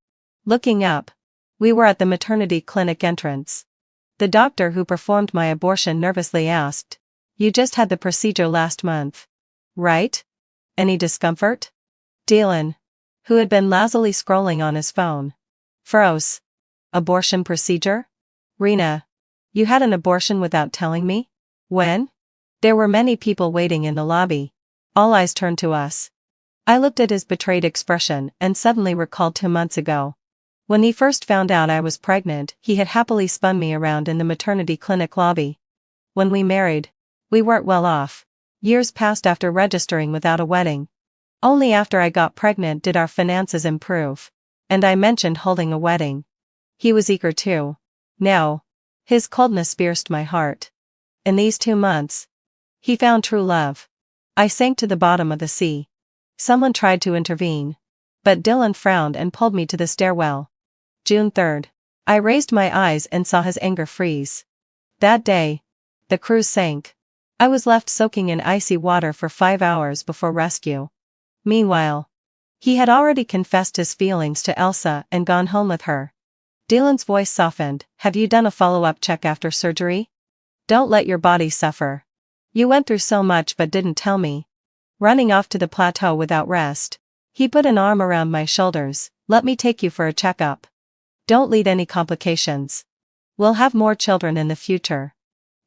Looking up, we were at the maternity clinic entrance. The doctor who performed my abortion nervously asked, "You just had the procedure last month, right? Any discomfort?" Dylan, who had been lazily scrolling on his phone, froze. "Abortion procedure? Rena, you had an abortion without telling me? When?" There were many people waiting in the lobby. All eyes turned to us. I looked at his betrayed expression and suddenly recalled 2 months ago. When he first found out I was pregnant, he had happily spun me around in the maternity clinic lobby. When we married, we weren't well off. Years passed after registering without a wedding. Only after I got pregnant did our finances improve. And I mentioned holding a wedding. He was eager too. Now, his coldness pierced my heart. In these 2 months, he found true love. I sank to the bottom of the sea. Someone tried to intervene. But Dylan frowned and pulled me to the stairwell. June 3rd. I raised my eyes and saw his anger freeze. That day, the cruise sank. I was left soaking in icy water for 5 hours before rescue. Meanwhile, he had already confessed his feelings to Elsa and gone home with her. Dylan's voice softened. "Have you done a follow-up check after surgery? Don't let your body suffer. You went through so much but didn't tell me." Running off to the plateau without rest, he put an arm around my shoulders. "Let me take you for a checkup. Don't lead any complications. We'll have more children in the future."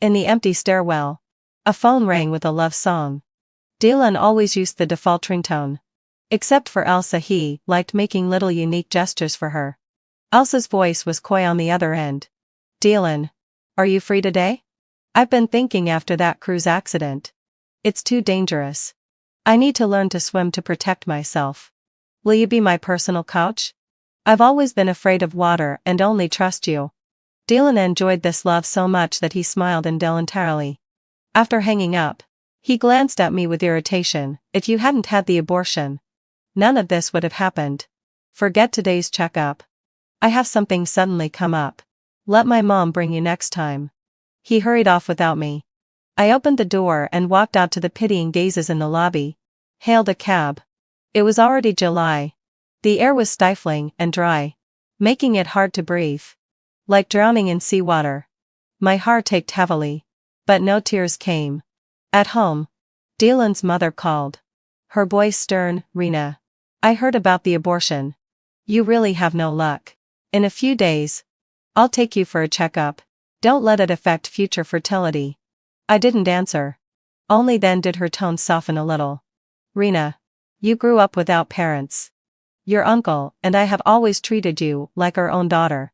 In the empty stairwell, a phone rang with a love song. Dylan always used the default ringtone. Except for Elsa, he liked making little unique gestures for her. Elsa's voice was coy on the other end. "Dylan, are you free today? I've been thinking after that cruise accident. It's too dangerous. I need to learn to swim to protect myself. Will you be my personal coach? I've always been afraid of water and only trust you." Dylan enjoyed this love so much that he smiled involuntarily. After hanging up, he glanced at me with irritation. "If you hadn't had the abortion, none of this would have happened. Forget today's checkup. I have something suddenly come up. Let my mom bring you next time." He hurried off without me. I opened the door and walked out to the pitying gazes in the lobby. Hailed a cab. It was already July. The air was stifling and dry, making it hard to breathe. Like drowning in seawater. My heart ached heavily. But no tears came. At home, Dylan's mother called. Her voice stern, "Rena. I heard about the abortion. You really have no luck. In a few days, I'll take you for a checkup. Don't let it affect future fertility." I didn't answer. Only then did her tone soften a little. "Rena. You grew up without parents. Your uncle and I have always treated you like our own daughter.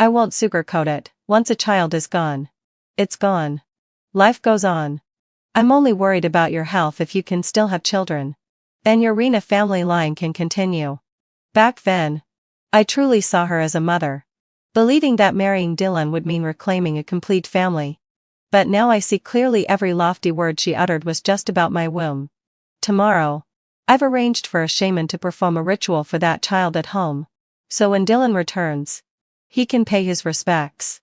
I won't sugarcoat it. Once a child is gone, it's gone. Life goes on. I'm only worried about your health if you can still have children. And your Rena family line can continue." Back then, I truly saw her as a mother, believing that marrying Dylan would mean reclaiming a complete family. But now I see clearly every lofty word she uttered was just about my womb. Tomorrow, I've arranged for a shaman to perform a ritual for that child at home. So when Dylan returns, he can pay his respects.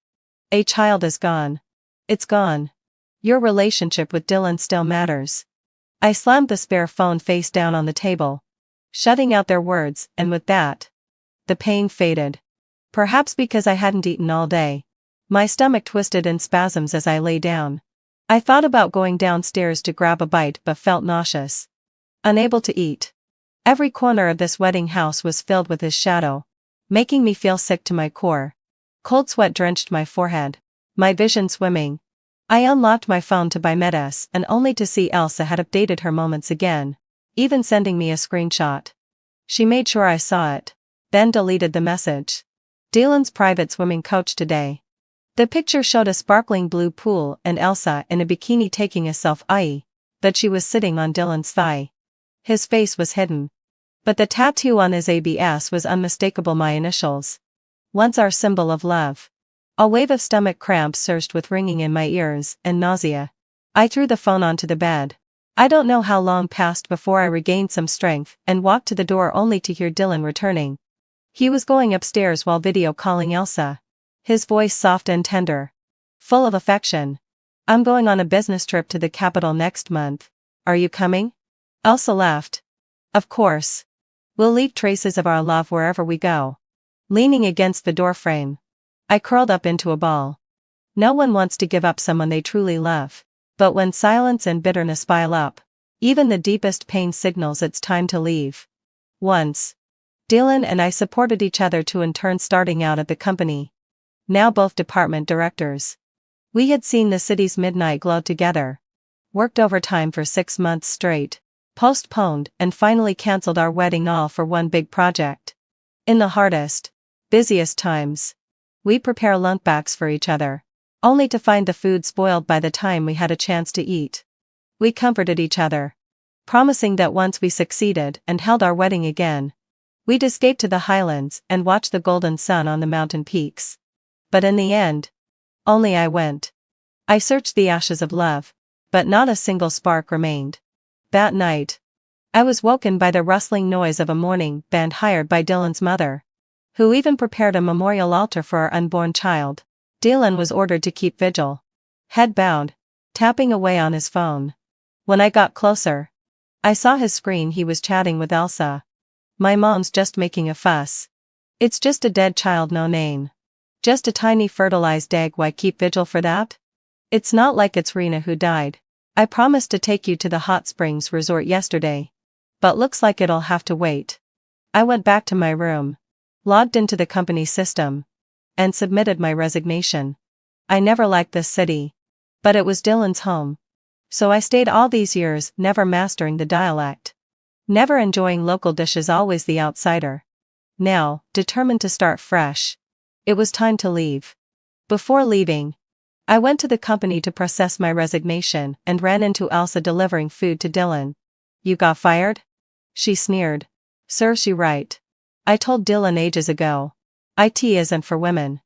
A child is gone. It's gone. Your relationship with Dylan still matters. I slammed the spare phone face down on the table, shutting out their words, and with that, the pain faded. Perhaps because I hadn't eaten all day. My stomach twisted in spasms as I lay down. I thought about going downstairs to grab a bite but felt nauseous. Unable to eat. Every corner of this wedding house was filled with his shadow, making me feel sick to my core. Cold sweat drenched my forehead, my vision swimming. I unlocked my phone to buy Medes and only to see Elsa had updated her moments again, even sending me a screenshot. She made sure I saw it, then deleted the message. Dylan's private swimming coach today. The picture showed a sparkling blue pool and Elsa in a bikini taking a selfie, but she was sitting on Dylan's thigh. His face was hidden, but the tattoo on his abs was unmistakable, my initials. Once our symbol of love. A wave of stomach cramps surged with ringing in my ears and nausea. I threw the phone onto the bed. I don't know how long passed before I regained some strength and walked to the door only to hear Dylan returning. He was going upstairs while video calling Elsa. His voice soft and tender, full of affection. "I'm going on a business trip to the capital next month. Are you coming?" Elsa laughed. "Of course. We'll leave traces of our love wherever we go." Leaning against the doorframe, I curled up into a ball. No one wants to give up someone they truly love, but when silence and bitterness pile up, even the deepest pain signals it's time to leave. Once, Dylan and I supported each other to in turn starting out at the company. Now both department directors. We had seen the city's midnight glow together. Worked overtime for 6 months straight. Postponed and finally cancelled our wedding all for one big project. In the hardest, busiest times, we prepare lunkbacks for each other, only to find the food spoiled by the time we had a chance to eat. We comforted each other, promising that once we succeeded and held our wedding again, we'd escape to the highlands and watch the golden sun on the mountain peaks. But in the end, only I went. I searched the ashes of love, but not a single spark remained. That night, I was woken by the rustling noise of a mourning band hired by Dylan's mother, who even prepared a memorial altar for our unborn child. Dylan was ordered to keep vigil, head bowed, tapping away on his phone. When I got closer, I saw his screen. He was chatting with Elsa. "My mom's just making a fuss. It's just a dead child, no name. Just a tiny fertilized egg. Why keep vigil for that? It's not like it's Rena who died. I promised to take you to the hot springs resort yesterday, but looks like it'll have to wait." I went back to my room, logged into the company system, and submitted my resignation. I never liked this city, but it was Dylan's home. So I stayed all these years, never mastering the dialect, never enjoying local dishes, always the outsider. Now, determined to start fresh, it was time to leave. Before leaving, I went to the company to process my resignation and ran into Elsa delivering food to Dylan. "You got fired?" She sneered. "Serves you right. I told Dylan ages ago. IT isn't for women.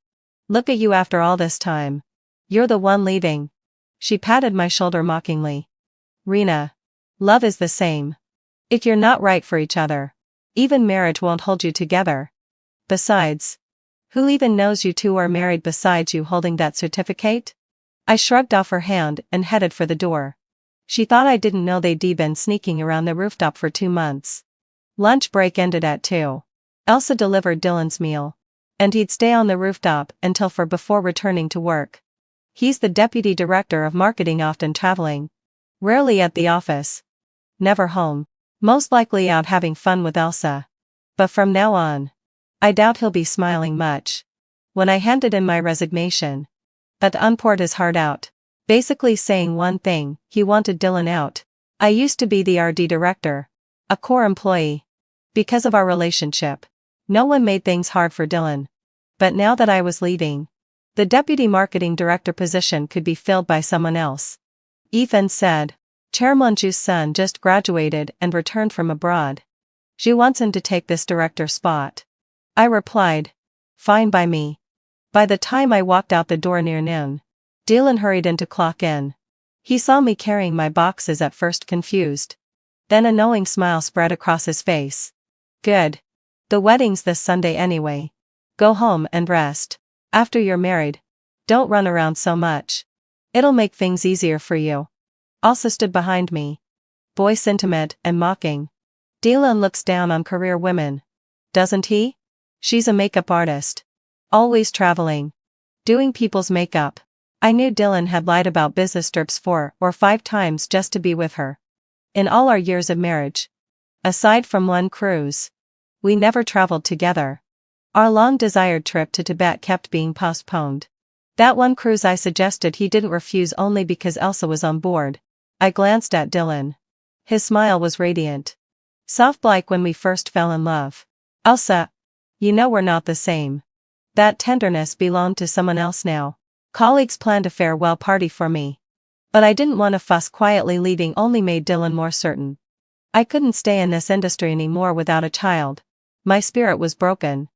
Look at you after all this time. You're the one leaving." She patted my shoulder mockingly. "Rena, love is the same. If you're not right for each other, even marriage won't hold you together. Besides, who even knows you two are married besides you holding that certificate?" I shrugged off her hand and headed for the door. She thought I didn't know they'd been sneaking around the rooftop for 2 months. Lunch break ended at 2. Elsa delivered Dylan's meal. And he'd stay on the rooftop until 4 before returning to work. He's the deputy director of marketing, often traveling. Rarely at the office. Never home. Most likely out having fun with Elsa. But from now on, I doubt he'll be smiling much. When I handed in my resignation, Ed poured his heart out, basically saying one thing: he wanted Dylan out. I used to be the RD director, a core employee. Because of our relationship, no one made things hard for Dylan. But now that I was leaving, the deputy marketing director position could be filled by someone else. Ethan said, Chairmanju's son just graduated and returned from abroad. She wants him to take this director spot. I replied, fine by me. By the time I walked out the door near noon, Dylan hurried in to clock in. He saw me carrying my boxes, at first confused. Then a knowing smile spread across his face. Good. The wedding's this Sunday anyway. Go home and rest. After you're married, don't run around so much. It'll make things easier for you. Elsa stood behind me, voice intimate and mocking. Dylan looks down on career women, doesn't he? She's a makeup artist. Always traveling. Doing people's makeup. I knew Dylan had lied about business trips 4 or 5 times just to be with her. In all our years of marriage, aside from one cruise, we never traveled together. Our long-desired trip to Tibet kept being postponed. That one cruise I suggested he didn't refuse only because Elsa was on board. I glanced at Dylan. His smile was radiant. Soft like when we first fell in love. Elsa, you know we're not the same. That tenderness belonged to someone else now. Colleagues planned a farewell party for me. But I didn't want to fuss. Quietly leaving only made Dylan more certain. I couldn't stay in this industry anymore without a child. My spirit was broken.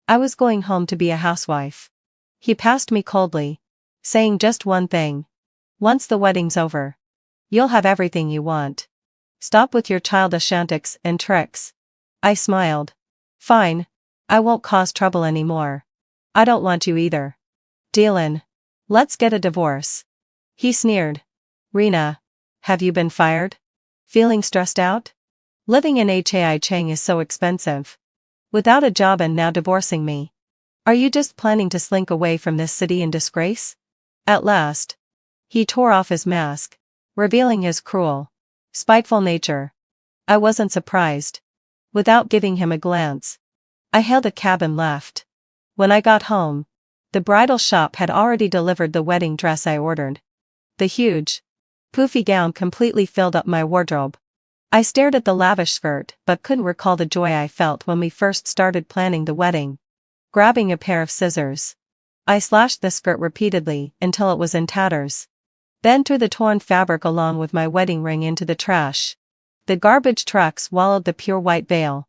I was going home to be a housewife. He passed me coldly, saying just one thing. Once the wedding's over, you'll have everything you want. Stop with your childish antics and tricks. I smiled. Fine. I won't cause trouble anymore. I don't want you either. Dylan. Let's get a divorce. He sneered. Rena. Have you been fired? Feeling stressed out? Living in Hai Chang is so expensive. Without a job and now divorcing me. Are you just planning to slink away from this city in disgrace? At last, he tore off his mask, revealing his cruel, spiteful nature. I wasn't surprised. Without giving him a glance, I hailed a cab and left. When I got home, the bridal shop had already delivered the wedding dress I ordered. The huge, poofy gown completely filled up my wardrobe. I stared at the lavish skirt but couldn't recall the joy I felt when we first started planning the wedding. Grabbing a pair of scissors, I slashed the skirt repeatedly until it was in tatters. Then threw the torn fabric along with my wedding ring into the trash. The garbage truck swallowed the pure white veil,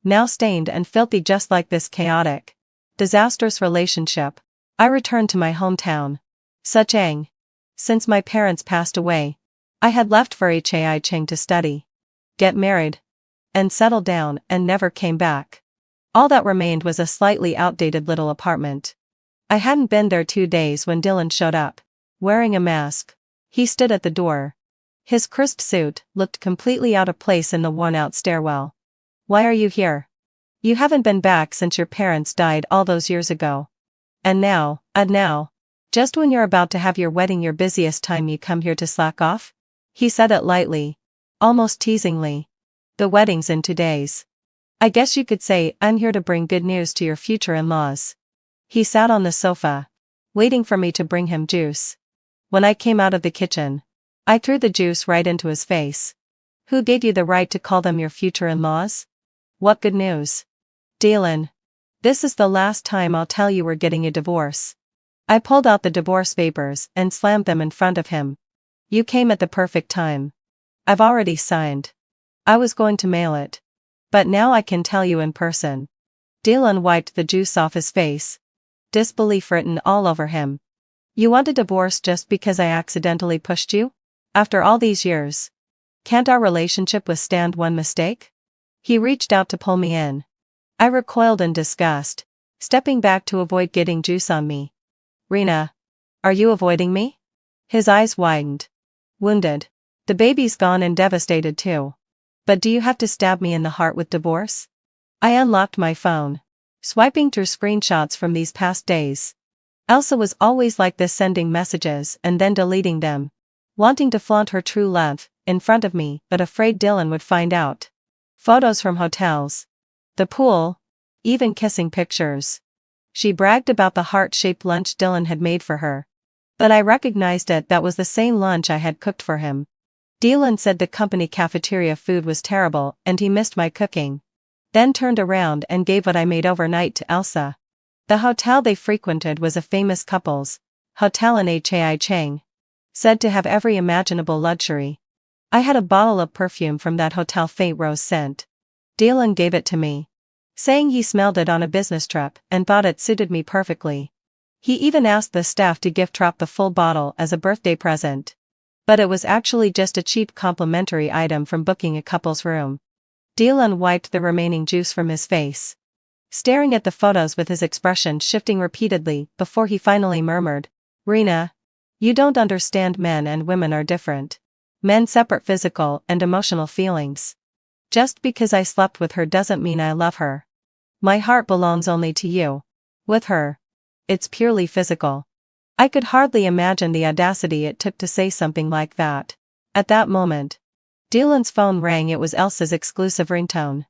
now stained and filthy just like this chaotic, disastrous relationship. I returned to my hometown, Suchang. Since my parents passed away, I had left for Hai Chang to study, get married, and settle down, and never came back. All that remained was a slightly outdated little apartment. I hadn't been there 2 days when Dylan showed up, wearing a mask. He stood at the door. His crisp suit looked completely out of place in the worn-out stairwell. Why are you here? You haven't been back since your parents died all those years ago. And now, just when you're about to have your wedding, your busiest time, you come here to slack off? He said it lightly, almost teasingly. The wedding's in 2 days. I guess you could say I'm here to bring good news to your future in-laws. He sat on the sofa, waiting for me to bring him juice. When I came out of the kitchen, I threw the juice right into his face. Who gave you the right to call them your future in-laws? What good news? Dylan. This is the last time I'll tell you we're getting a divorce. I pulled out the divorce papers and slammed them in front of him. You came at the perfect time. I've already signed. I was going to mail it. But now I can tell you in person. Dylan wiped the juice off his face, disbelief written all over him. You want a divorce just because I accidentally pushed you? After all these years, can't our relationship withstand one mistake? He reached out to pull me in. I recoiled in disgust, stepping back to avoid getting juice on me. Rena, are you avoiding me? His eyes widened. Wounded. The baby's gone and devastated too. But do you have to stab me in the heart with divorce? I unlocked my phone, swiping through screenshots from these past days. Elsa was always like this, sending messages and then deleting them. Wanting to flaunt her true love in front of me, but afraid Dylan would find out. Photos from hotels, the pool, even kissing pictures. She bragged about the heart-shaped lunch Dylan had made for her. But I recognized that was the same lunch I had cooked for him. Dylan said the company cafeteria food was terrible and he missed my cooking. Then turned around and gave what I made overnight to Elsa. The hotel they frequented was a famous couple's hotel in Hai Chang, said to have every imaginable luxury. I had a bottle of perfume from that hotel, faint rose scent. Dylan gave it to me, saying he smelled it on a business trip and thought it suited me perfectly. He even asked the staff to gift wrap the full bottle as a birthday present. But it was actually just a cheap complimentary item from booking a couple's room. Dylan wiped the remaining juice from his face, staring at the photos with his expression shifting repeatedly before he finally murmured, "Rena, you don't understand, men and women are different. Men separate physical and emotional feelings. Just because I slept with her doesn't mean I love her. My heart belongs only to you. With her, it's purely physical." I could hardly imagine the audacity it took to say something like that. At that moment, Dylan's phone rang. It was Elsa's exclusive ringtone.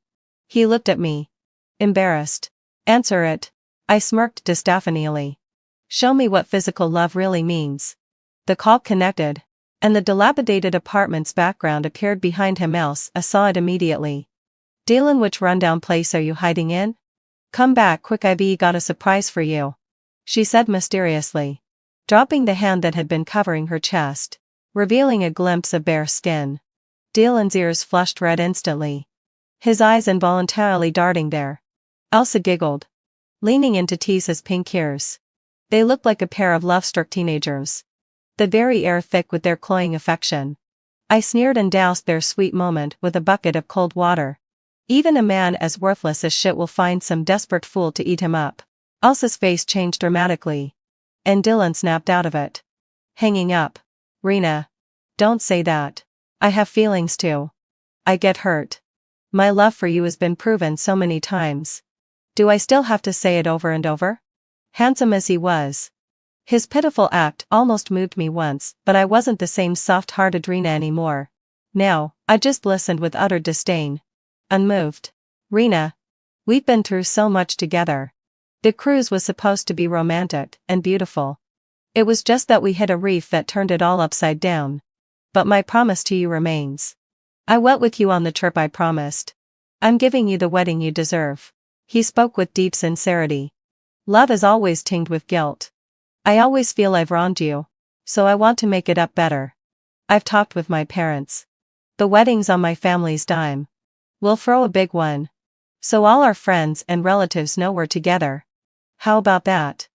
He looked at me, embarrassed. "Answer it." I smirked disapprovingly. "Show me what physical love really means." The call connected, and the dilapidated apartment's background appeared behind him. Elsa saw it immediately. "Dylan, which rundown place are you hiding in? Come back quick, I've got a surprise for you," she said mysteriously, dropping the hand that had been covering her chest, revealing a glimpse of bare skin. Dylan's ears flushed red instantly, his eyes involuntarily darting there. Elsa giggled, leaning in to tease his pink ears. They looked like a pair of love-struck teenagers, the very air thick with their cloying affection. I sneered and doused their sweet moment with a bucket of cold water. Even a man as worthless as shit will find some desperate fool to eat him up. Elsa's face changed dramatically, and Dylan snapped out of it. "Hanging up. Rena, don't say that. I have feelings too. I get hurt. My love for you has been proven so many times. Do I still have to say it over and over?" Handsome as he was, his pitiful act almost moved me once, but I wasn't the same soft-hearted Rena anymore. Now, I just listened with utter disdain, unmoved. "Rena, we've been through so much together. The cruise was supposed to be romantic and beautiful. It was just that we hit a reef that turned it all upside down. But my promise to you remains. I went with you on the trip I promised. I'm giving you the wedding you deserve." He spoke with deep sincerity. "Love is always tinged with guilt. I always feel I've wronged you, so I want to make it up better. I've talked with my parents. The wedding's on my family's dime. We'll throw a big one, so all our friends and relatives know we're together. How about that?"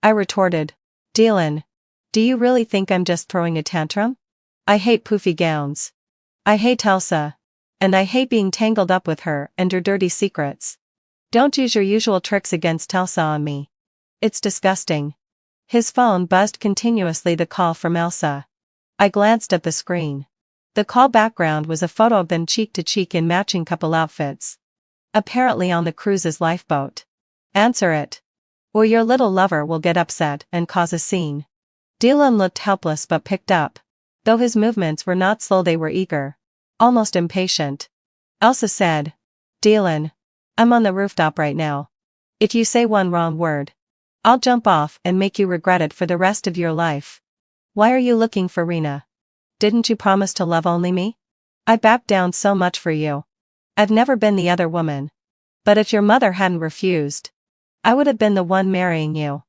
I retorted. "Dylan, do you really think I'm just throwing a tantrum? I hate poofy gowns. I hate Elsa. And I hate being tangled up with her and her dirty secrets. Don't use your usual tricks against Elsa on me. It's disgusting." His phone buzzed continuously, the call from Elsa. I glanced at the screen. The call background was a photo of them cheek to cheek in matching couple outfits, apparently on the cruise's lifeboat. "Answer it, or your little lover will get upset and cause a scene." Dylan looked helpless but picked up. Though his movements were not slow, they were eager, almost impatient. Elsa said, "Dylan, I'm on the rooftop right now. If you say one wrong word, I'll jump off and make you regret it for the rest of your life. Why are you looking for Rena? Didn't you promise to love only me? I backed down so much for you. I've never been the other woman. But if your mother hadn't refused, I would have been the one marrying you."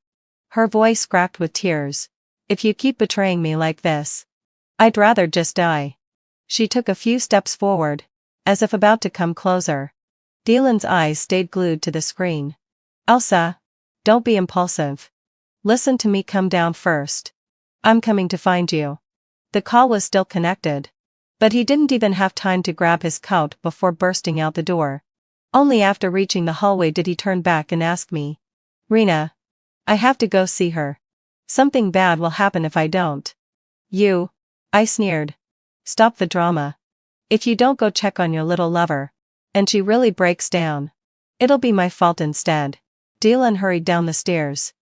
Her voice cracked with tears. "If you keep betraying me like this, I'd rather just die." She took a few steps forward, as if about to come closer. Dylan's eyes stayed glued to the screen. "Elsa, don't be impulsive. Listen to me, come down first. I'm coming to find you." The call was still connected, but he didn't even have time to grab his coat before bursting out the door. Only after reaching the hallway did he turn back and ask me, "Rena, I have to go see her. Something bad will happen if I don't." "You," I sneered. "Stop the drama. If you don't go check on your little lover, and she really breaks down, it'll be my fault instead." Dylan hurried down the stairs,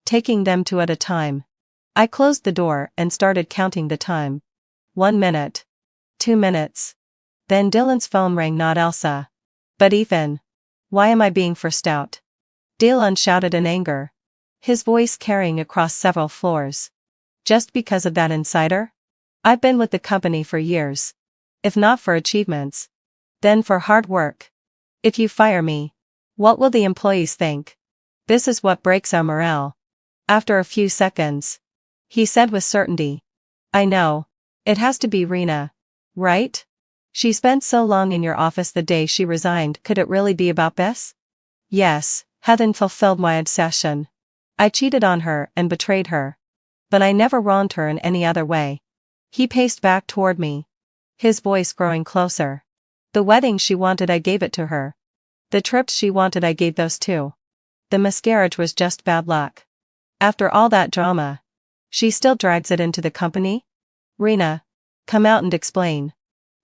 taking them two at a time. I closed the door and started counting the time. 1 minute. 2 minutes. Then Dylan's phone rang. Not Elsa. But Ethan. Why am I being forced out? Dylan shouted in anger, his voice carrying across several floors. Just because of that insider? I've been with the company for years. If not for achievements, then for hard work. If you fire me, what will the employees think? This is what breaks our morale. After a few seconds, he said with certainty, I know. It has to be Rena. Right? She spent so long in your office the day she resigned. Could it really be about Bess? Yes, hadn't fulfilled my obsession. I cheated on her and betrayed her. But I never wronged her in any other way. He paced back toward me, his voice growing closer. The wedding she wanted, I gave it to her. The trips she wanted, I gave those too. The miscarriage was just bad luck. After all that drama, she still drags it into the company? Rena, come out and explain.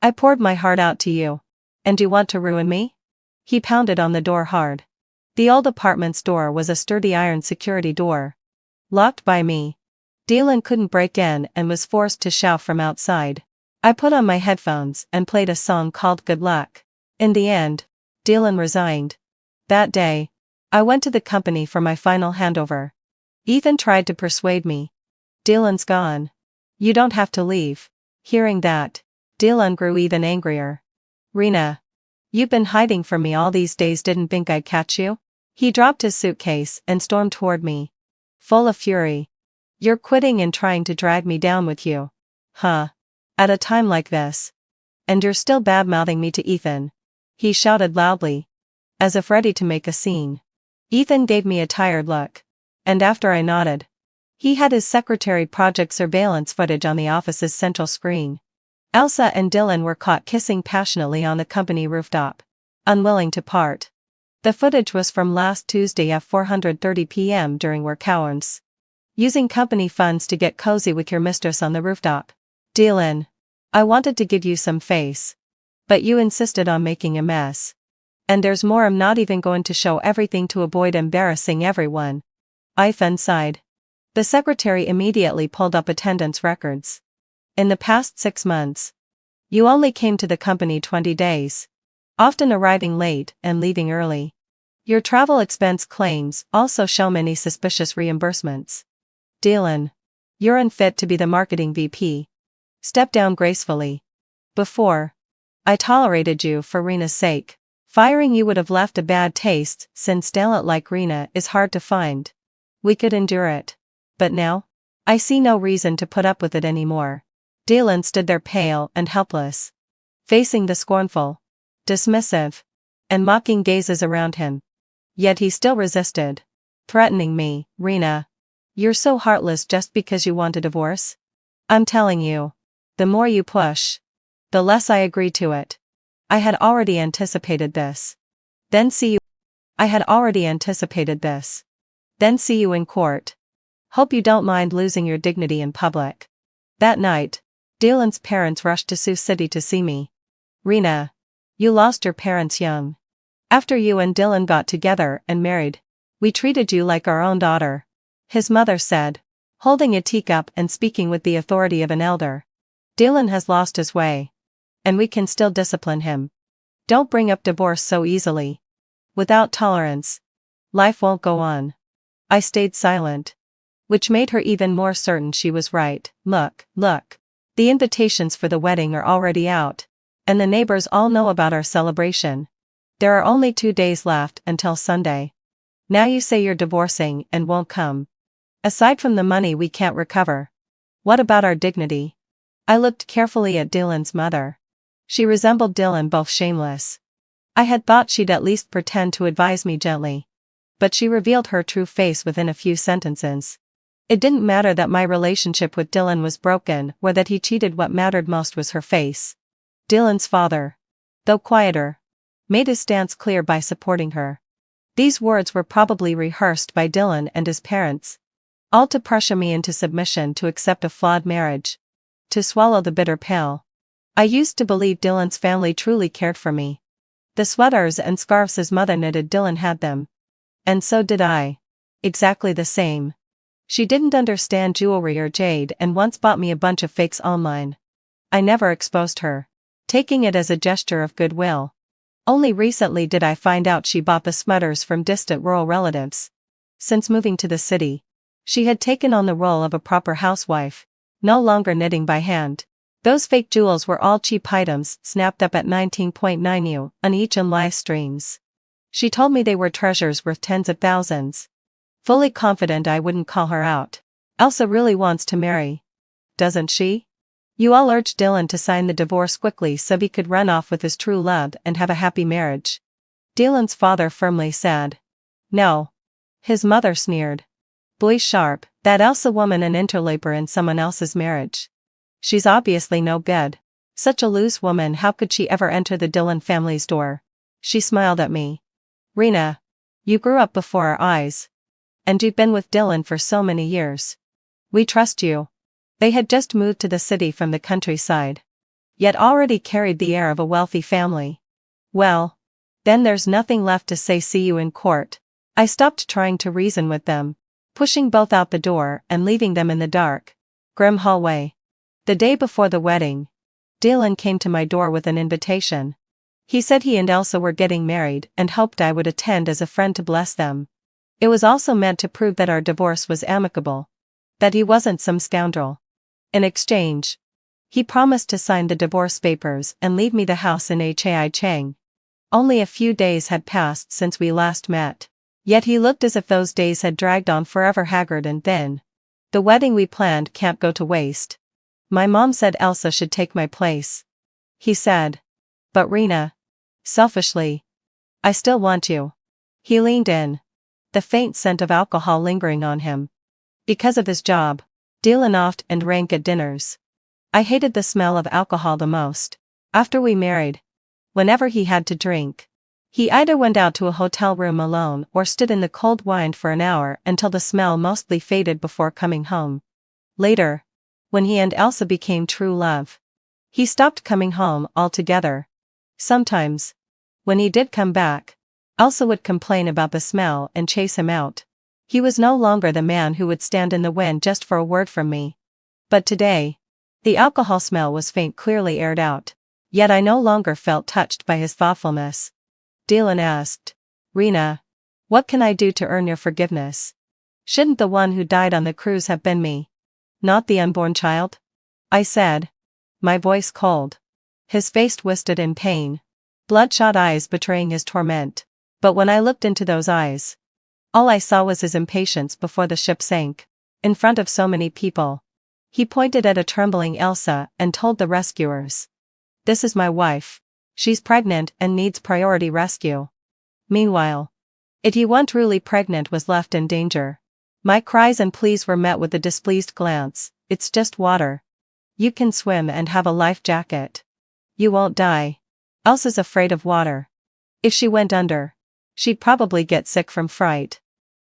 I poured my heart out to you. And you want to ruin me? He pounded on the door hard. The old apartment's door was a sturdy iron security door, locked by me. Dylan couldn't break in and was forced to shout from outside. I put on my headphones and played a song called Good Luck. In the end, Dylan resigned. That day, I went to the company for my final handover. Ethan tried to persuade me. Dylan's gone. You don't have to leave. Hearing that, Dylan grew even angrier. Rena, you've been hiding from me all these days. Didn't think I'd catch you? He dropped his suitcase and stormed toward me, full of fury. You're quitting and trying to drag me down with you. Huh? At a time like this. And you're still bad-mouthing me to Ethan. He shouted loudly, as if ready to make a scene. Ethan gave me a tired look. And after I nodded, he had his secretary project surveillance footage on the office's central screen. Elsa and Dylan were caught kissing passionately on the company rooftop, unwilling to part. The footage was from last Tuesday at 4:30 p.m. during work hours. Using company funds to get cozy with your mistress on the rooftop. Dylan, I wanted to give you some face. But you insisted on making a mess. And there's more. I'm not even going to show everything to avoid embarrassing everyone. Ethan sighed. The secretary immediately pulled up attendance records. In the past 6 months, you only came to the company 20 days. Often arriving late and leaving early. Your travel expense claims also show many suspicious reimbursements. Dylan, you're unfit to be the marketing VP. Step down gracefully. Before, I tolerated you for Rena's sake. Firing you would have left a bad taste, since talent like Rena is hard to find. We could endure it. But now, I see no reason to put up with it anymore. Dylan stood there pale and helpless, facing the scornful, dismissive, and mocking gazes around him. Yet he still resisted, threatening me. Rena, you're so heartless just because you want a divorce? I'm telling you, the more you push, the less I agree to it. I had already anticipated this. Then see you. I had already anticipated this. Then see you in court. Hope you don't mind losing your dignity in public. That night, Dylan's parents rushed to Sioux City to see me. Rena, you lost your parents young. After you and Dylan got together and married, we treated you like our own daughter, his mother said, holding a teacup and speaking with the authority of an elder. Dylan has lost his way. And we can still discipline him. Don't bring up divorce so easily. Without tolerance, life won't go on. I stayed silent, which made her even more certain she was right. Look, the invitations for the wedding are already out, and the neighbors all know about our celebration. There are only 2 days left until Sunday. Now you say you're divorcing and won't come. Aside from the money we can't recover, what about our dignity? I looked carefully at Dylan's mother. She resembled Dylan, both shameless. I had thought she'd at least pretend to advise me gently. But she revealed her true face within a few sentences. It didn't matter that my relationship with Dylan was broken or that he cheated. What mattered most was her face. Dylan's father, though quieter, made his stance clear by supporting her. These words were probably rehearsed by Dylan and his parents, all to pressure me into submission, to accept a flawed marriage, to swallow the bitter pill. I used to believe Dylan's family truly cared for me. The sweaters and scarves his mother knitted, Dylan had them. And so did I. Exactly the same. She didn't understand jewelry or jade and once bought me a bunch of fakes online. I never exposed her, taking it as a gesture of goodwill. Only recently did I find out she bought the smutters from distant rural relatives. Since moving to the city, she had taken on the role of a proper housewife, no longer knitting by hand. Those fake jewels were all cheap items snapped up at 19.9 on each in live streams. She told me they were treasures worth tens of thousands. Fully confident I wouldn't call her out. Elsa really wants to marry. Doesn't she? You all urged Dylan to sign the divorce quickly so he could run off with his true love and have a happy marriage. Dylan's father firmly said. No. His mother sneered. Boy sharp, that Elsa woman an interloper in someone else's marriage. She's obviously no good. Such a loose woman, how could she ever enter the Dylan family's door? She smiled at me. Rena. You grew up before our eyes. And you've been with Dylan for so many years. We trust you. They had just moved to the city from the countryside, yet already carried the air of a wealthy family. Well, then there's nothing left to say see you in court. I stopped trying to reason with them, pushing both out the door and leaving them in the dark, grim hallway. The day before the wedding, Dylan came to my door with an invitation. He said he and Elsa were getting married and hoped I would attend as a friend to bless them. It was also meant to prove that our divorce was amicable, that he wasn't some scoundrel. In exchange, he promised to sign the divorce papers and leave me the house in Hai Chang. Only a few days had passed since we last met, yet he looked as if those days had dragged on forever, haggard and thin. The wedding we planned can't go to waste. My mom said Elsa should take my place. He said. But Rena. Selfishly. I still want you. He leaned in, the faint scent of alcohol lingering on him. Because of his job, Dylan oft and rank at dinners. I hated the smell of alcohol the most. After we married, whenever he had to drink, he either went out to a hotel room alone or stood in the cold wine for an hour until the smell mostly faded before coming home. Later, when he and Elsa became true love, he stopped coming home altogether. Sometimes, when he did come back, Elsa would complain about the smell and chase him out. He was no longer the man who would stand in the wind just for a word from me. But today, the alcohol smell was faint, clearly aired out, yet I no longer felt touched by his thoughtfulness. Dylan asked, Rena, what can I do to earn your forgiveness? Shouldn't the one who died on the cruise have been me, not the unborn child? I said, my voice cold. His face twisted in pain, bloodshot eyes betraying his torment. But when I looked into those eyes, all I saw was his impatience before the ship sank. In front of so many people, he pointed at a trembling Elsa and told the rescuers. This is my wife. She's pregnant and needs priority rescue. Meanwhile, anyone truly pregnant was left in danger. My cries and pleas were met with a displeased glance. It's just water. You can swim and have a life jacket. You won't die. Elsa's afraid of water. If she went under, she'd probably get sick from fright.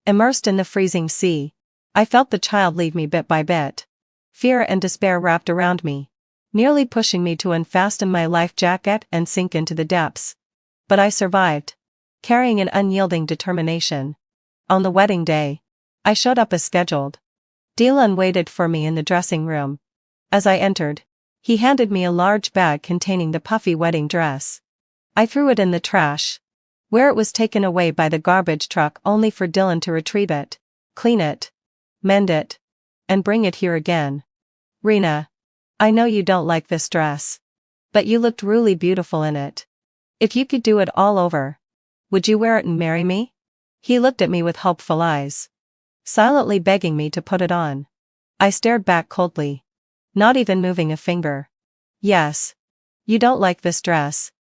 Immersed in the freezing sea, I felt the child leave me bit by bit. Fear and despair wrapped around me, nearly pushing me to unfasten my life jacket and sink into the depths. But I survived, carrying an unyielding determination. On the wedding day, I showed up as scheduled. Dylan waited for me in the dressing room. As I entered, he handed me a large bag containing the puffy wedding dress. I threw it in the trash, where it was taken away by the garbage truck only for Dylan to retrieve it, clean it, mend it, and bring it here again. Rena, I know you don't like this dress, but you looked really beautiful in it. If you could do it all over, would you wear it and marry me? He looked at me with hopeful eyes, silently begging me to put it on. I stared back coldly, not even moving a finger. Yes. You don't like this dress,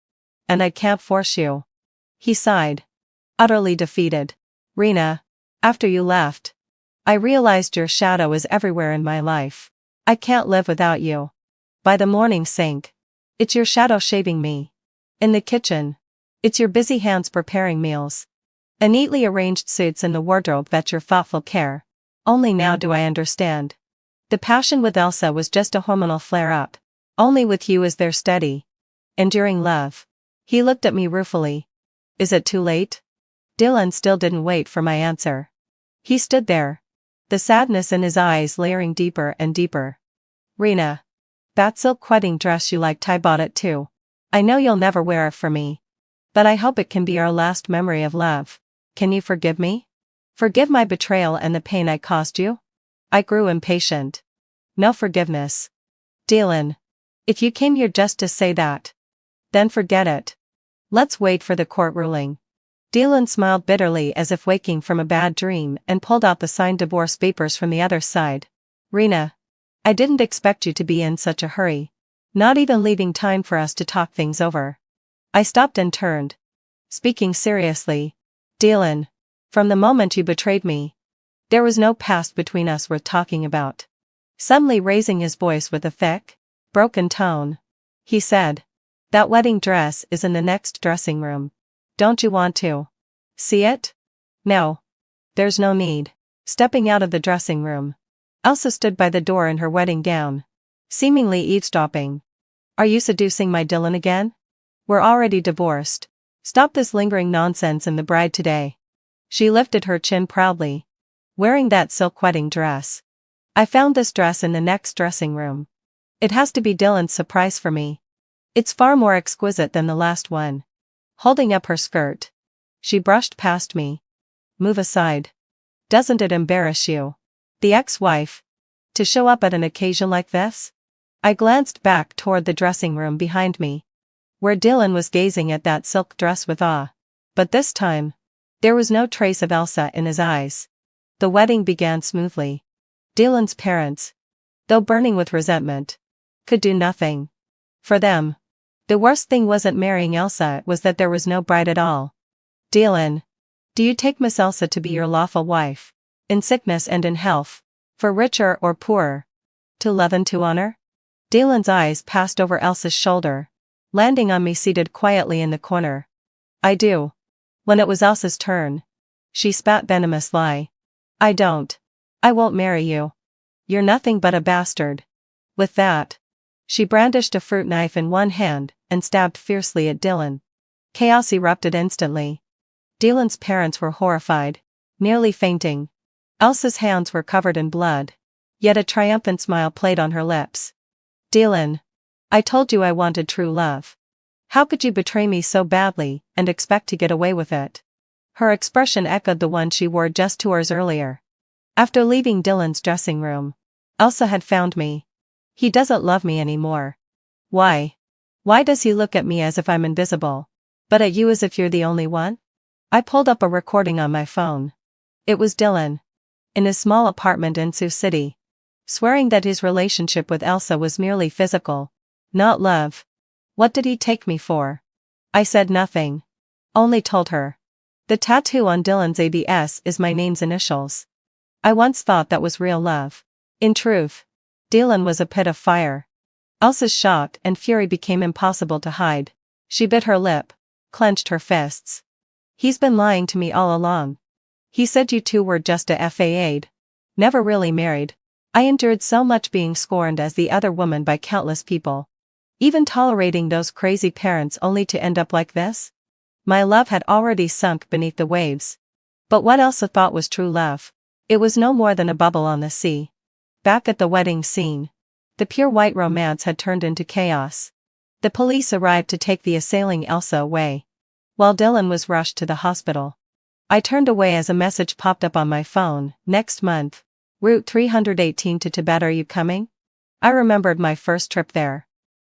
and I can't force you. He sighed, utterly defeated. Rena, after you left, I realized your shadow is everywhere in my life. I can't live without you. By the morning sink, it's your shadow shaving me. In the kitchen, it's your busy hands preparing meals. A neatly arranged suits in the wardrobe vet your thoughtful care. Only now do I understand. The passion with Elsa was just a hormonal flare-up. Only with you is there steady, enduring love. He looked at me ruefully. Is it too late? Dylan still didn't wait for my answer. He stood there, the sadness in his eyes layering deeper and deeper. Rena. That silk wedding dress you liked, I bought it too. I know you'll never wear it for me. But I hope it can be our last memory of love. Can you forgive me? Forgive my betrayal and the pain I caused you? I grew impatient. No forgiveness. Dylan. If you came here just to say that, then forget it. Let's wait for the court ruling. Dylan smiled bitterly as if waking from a bad dream and pulled out the signed divorce papers from the other side. Rena. I didn't expect you to be in such a hurry. Not even leaving time for us to talk things over. I stopped and turned. Speaking seriously. Dylan. From the moment you betrayed me, there was no past between us worth talking about. Suddenly raising his voice with a thick, broken tone, he said, that wedding dress is in the next dressing room. Don't you want to see it? No. There's no need. Stepping out of the dressing room, Elsa stood by the door in her wedding gown, seemingly eavesdropping. Are you seducing my Dylan again? We're already divorced. Stop this lingering nonsense in the bride today. She lifted her chin proudly. Wearing that silk wedding dress. I found this dress in the next dressing room. It has to be Dylan's surprise for me. It's far more exquisite than the last one. Holding up her skirt, she brushed past me. Move aside. Doesn't it embarrass you, the ex-wife, to show up at an occasion like this? I glanced back toward the dressing room behind me, where Dylan was gazing at that silk dress with awe. But this time, there was no trace of Elsa in his eyes. The wedding began smoothly. Dylan's parents, though burning with resentment, could do nothing. For them, the worst thing wasn't marrying Elsa, it was that there was no bride at all. Dylan. Do you take Miss Elsa to be your lawful wife, in sickness and in health, for richer or poorer, to love and to honor? Dylan's eyes passed over Elsa's shoulder, landing on me seated quietly in the corner. I do. When it was Elsa's turn, she spat venomous lie. I don't. I won't marry you. You're nothing but a bastard. With that, she brandished a fruit knife in one hand and stabbed fiercely at Dylan. Chaos erupted instantly. Dylan's parents were horrified, nearly fainting. Elsa's hands were covered in blood, yet a triumphant smile played on her lips. Dylan. I told you I wanted true love. How could you betray me so badly and expect to get away with it? Her expression echoed the one she wore just 2 hours earlier. After leaving Dylan's dressing room, Elsa had found me. He doesn't love me anymore. Why? Why does he look at me as if I'm invisible, but at you as if you're the only one? I pulled up a recording on my phone. It was Dylan, in his small apartment in Sioux City, swearing that his relationship with Elsa was merely physical, not love. What did he take me for? I said nothing. Only told her. The tattoo on Dylan's ABS is my name's initials. I once thought that was real love. In truth, Dylan was a pit of fire. Elsa's shock and fury became impossible to hide. She bit her lip, clenched her fists. He's been lying to me all along. He said you two were just a FA'd. Never really married. I endured so much being scorned as the other woman by countless people. Even tolerating those crazy parents only to end up like this? My love had already sunk beneath the waves. But what Elsa thought was true love, it was no more than a bubble on the sea. Back at the wedding scene, the pure white romance had turned into chaos. The police arrived to take the assailing Elsa away, while Dylan was rushed to the hospital. I turned away as a message popped up on my phone. Next month, Route 318 to Tibet. Are you coming? I remembered my first trip there.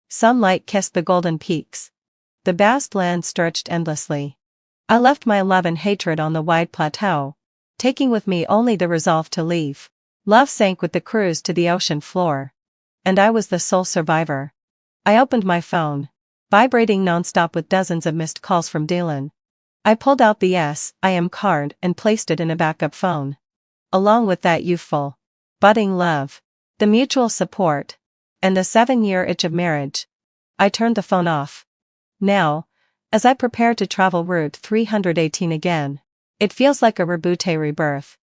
Sunlight kissed the golden peaks. The vast land stretched endlessly. I left my love and hatred on the wide plateau, taking with me only the resolve to leave. Love sank with the cruise to the ocean floor, and I was the sole survivor. I opened my phone, vibrating nonstop with dozens of missed calls from Dylan. I pulled out the SIM card and placed it in a backup phone. Along with that youthful, budding love, the mutual support, and the 7-year itch of marriage, I turned the phone off. Now, as I prepare to travel Route 318 again, it feels like a rebirth.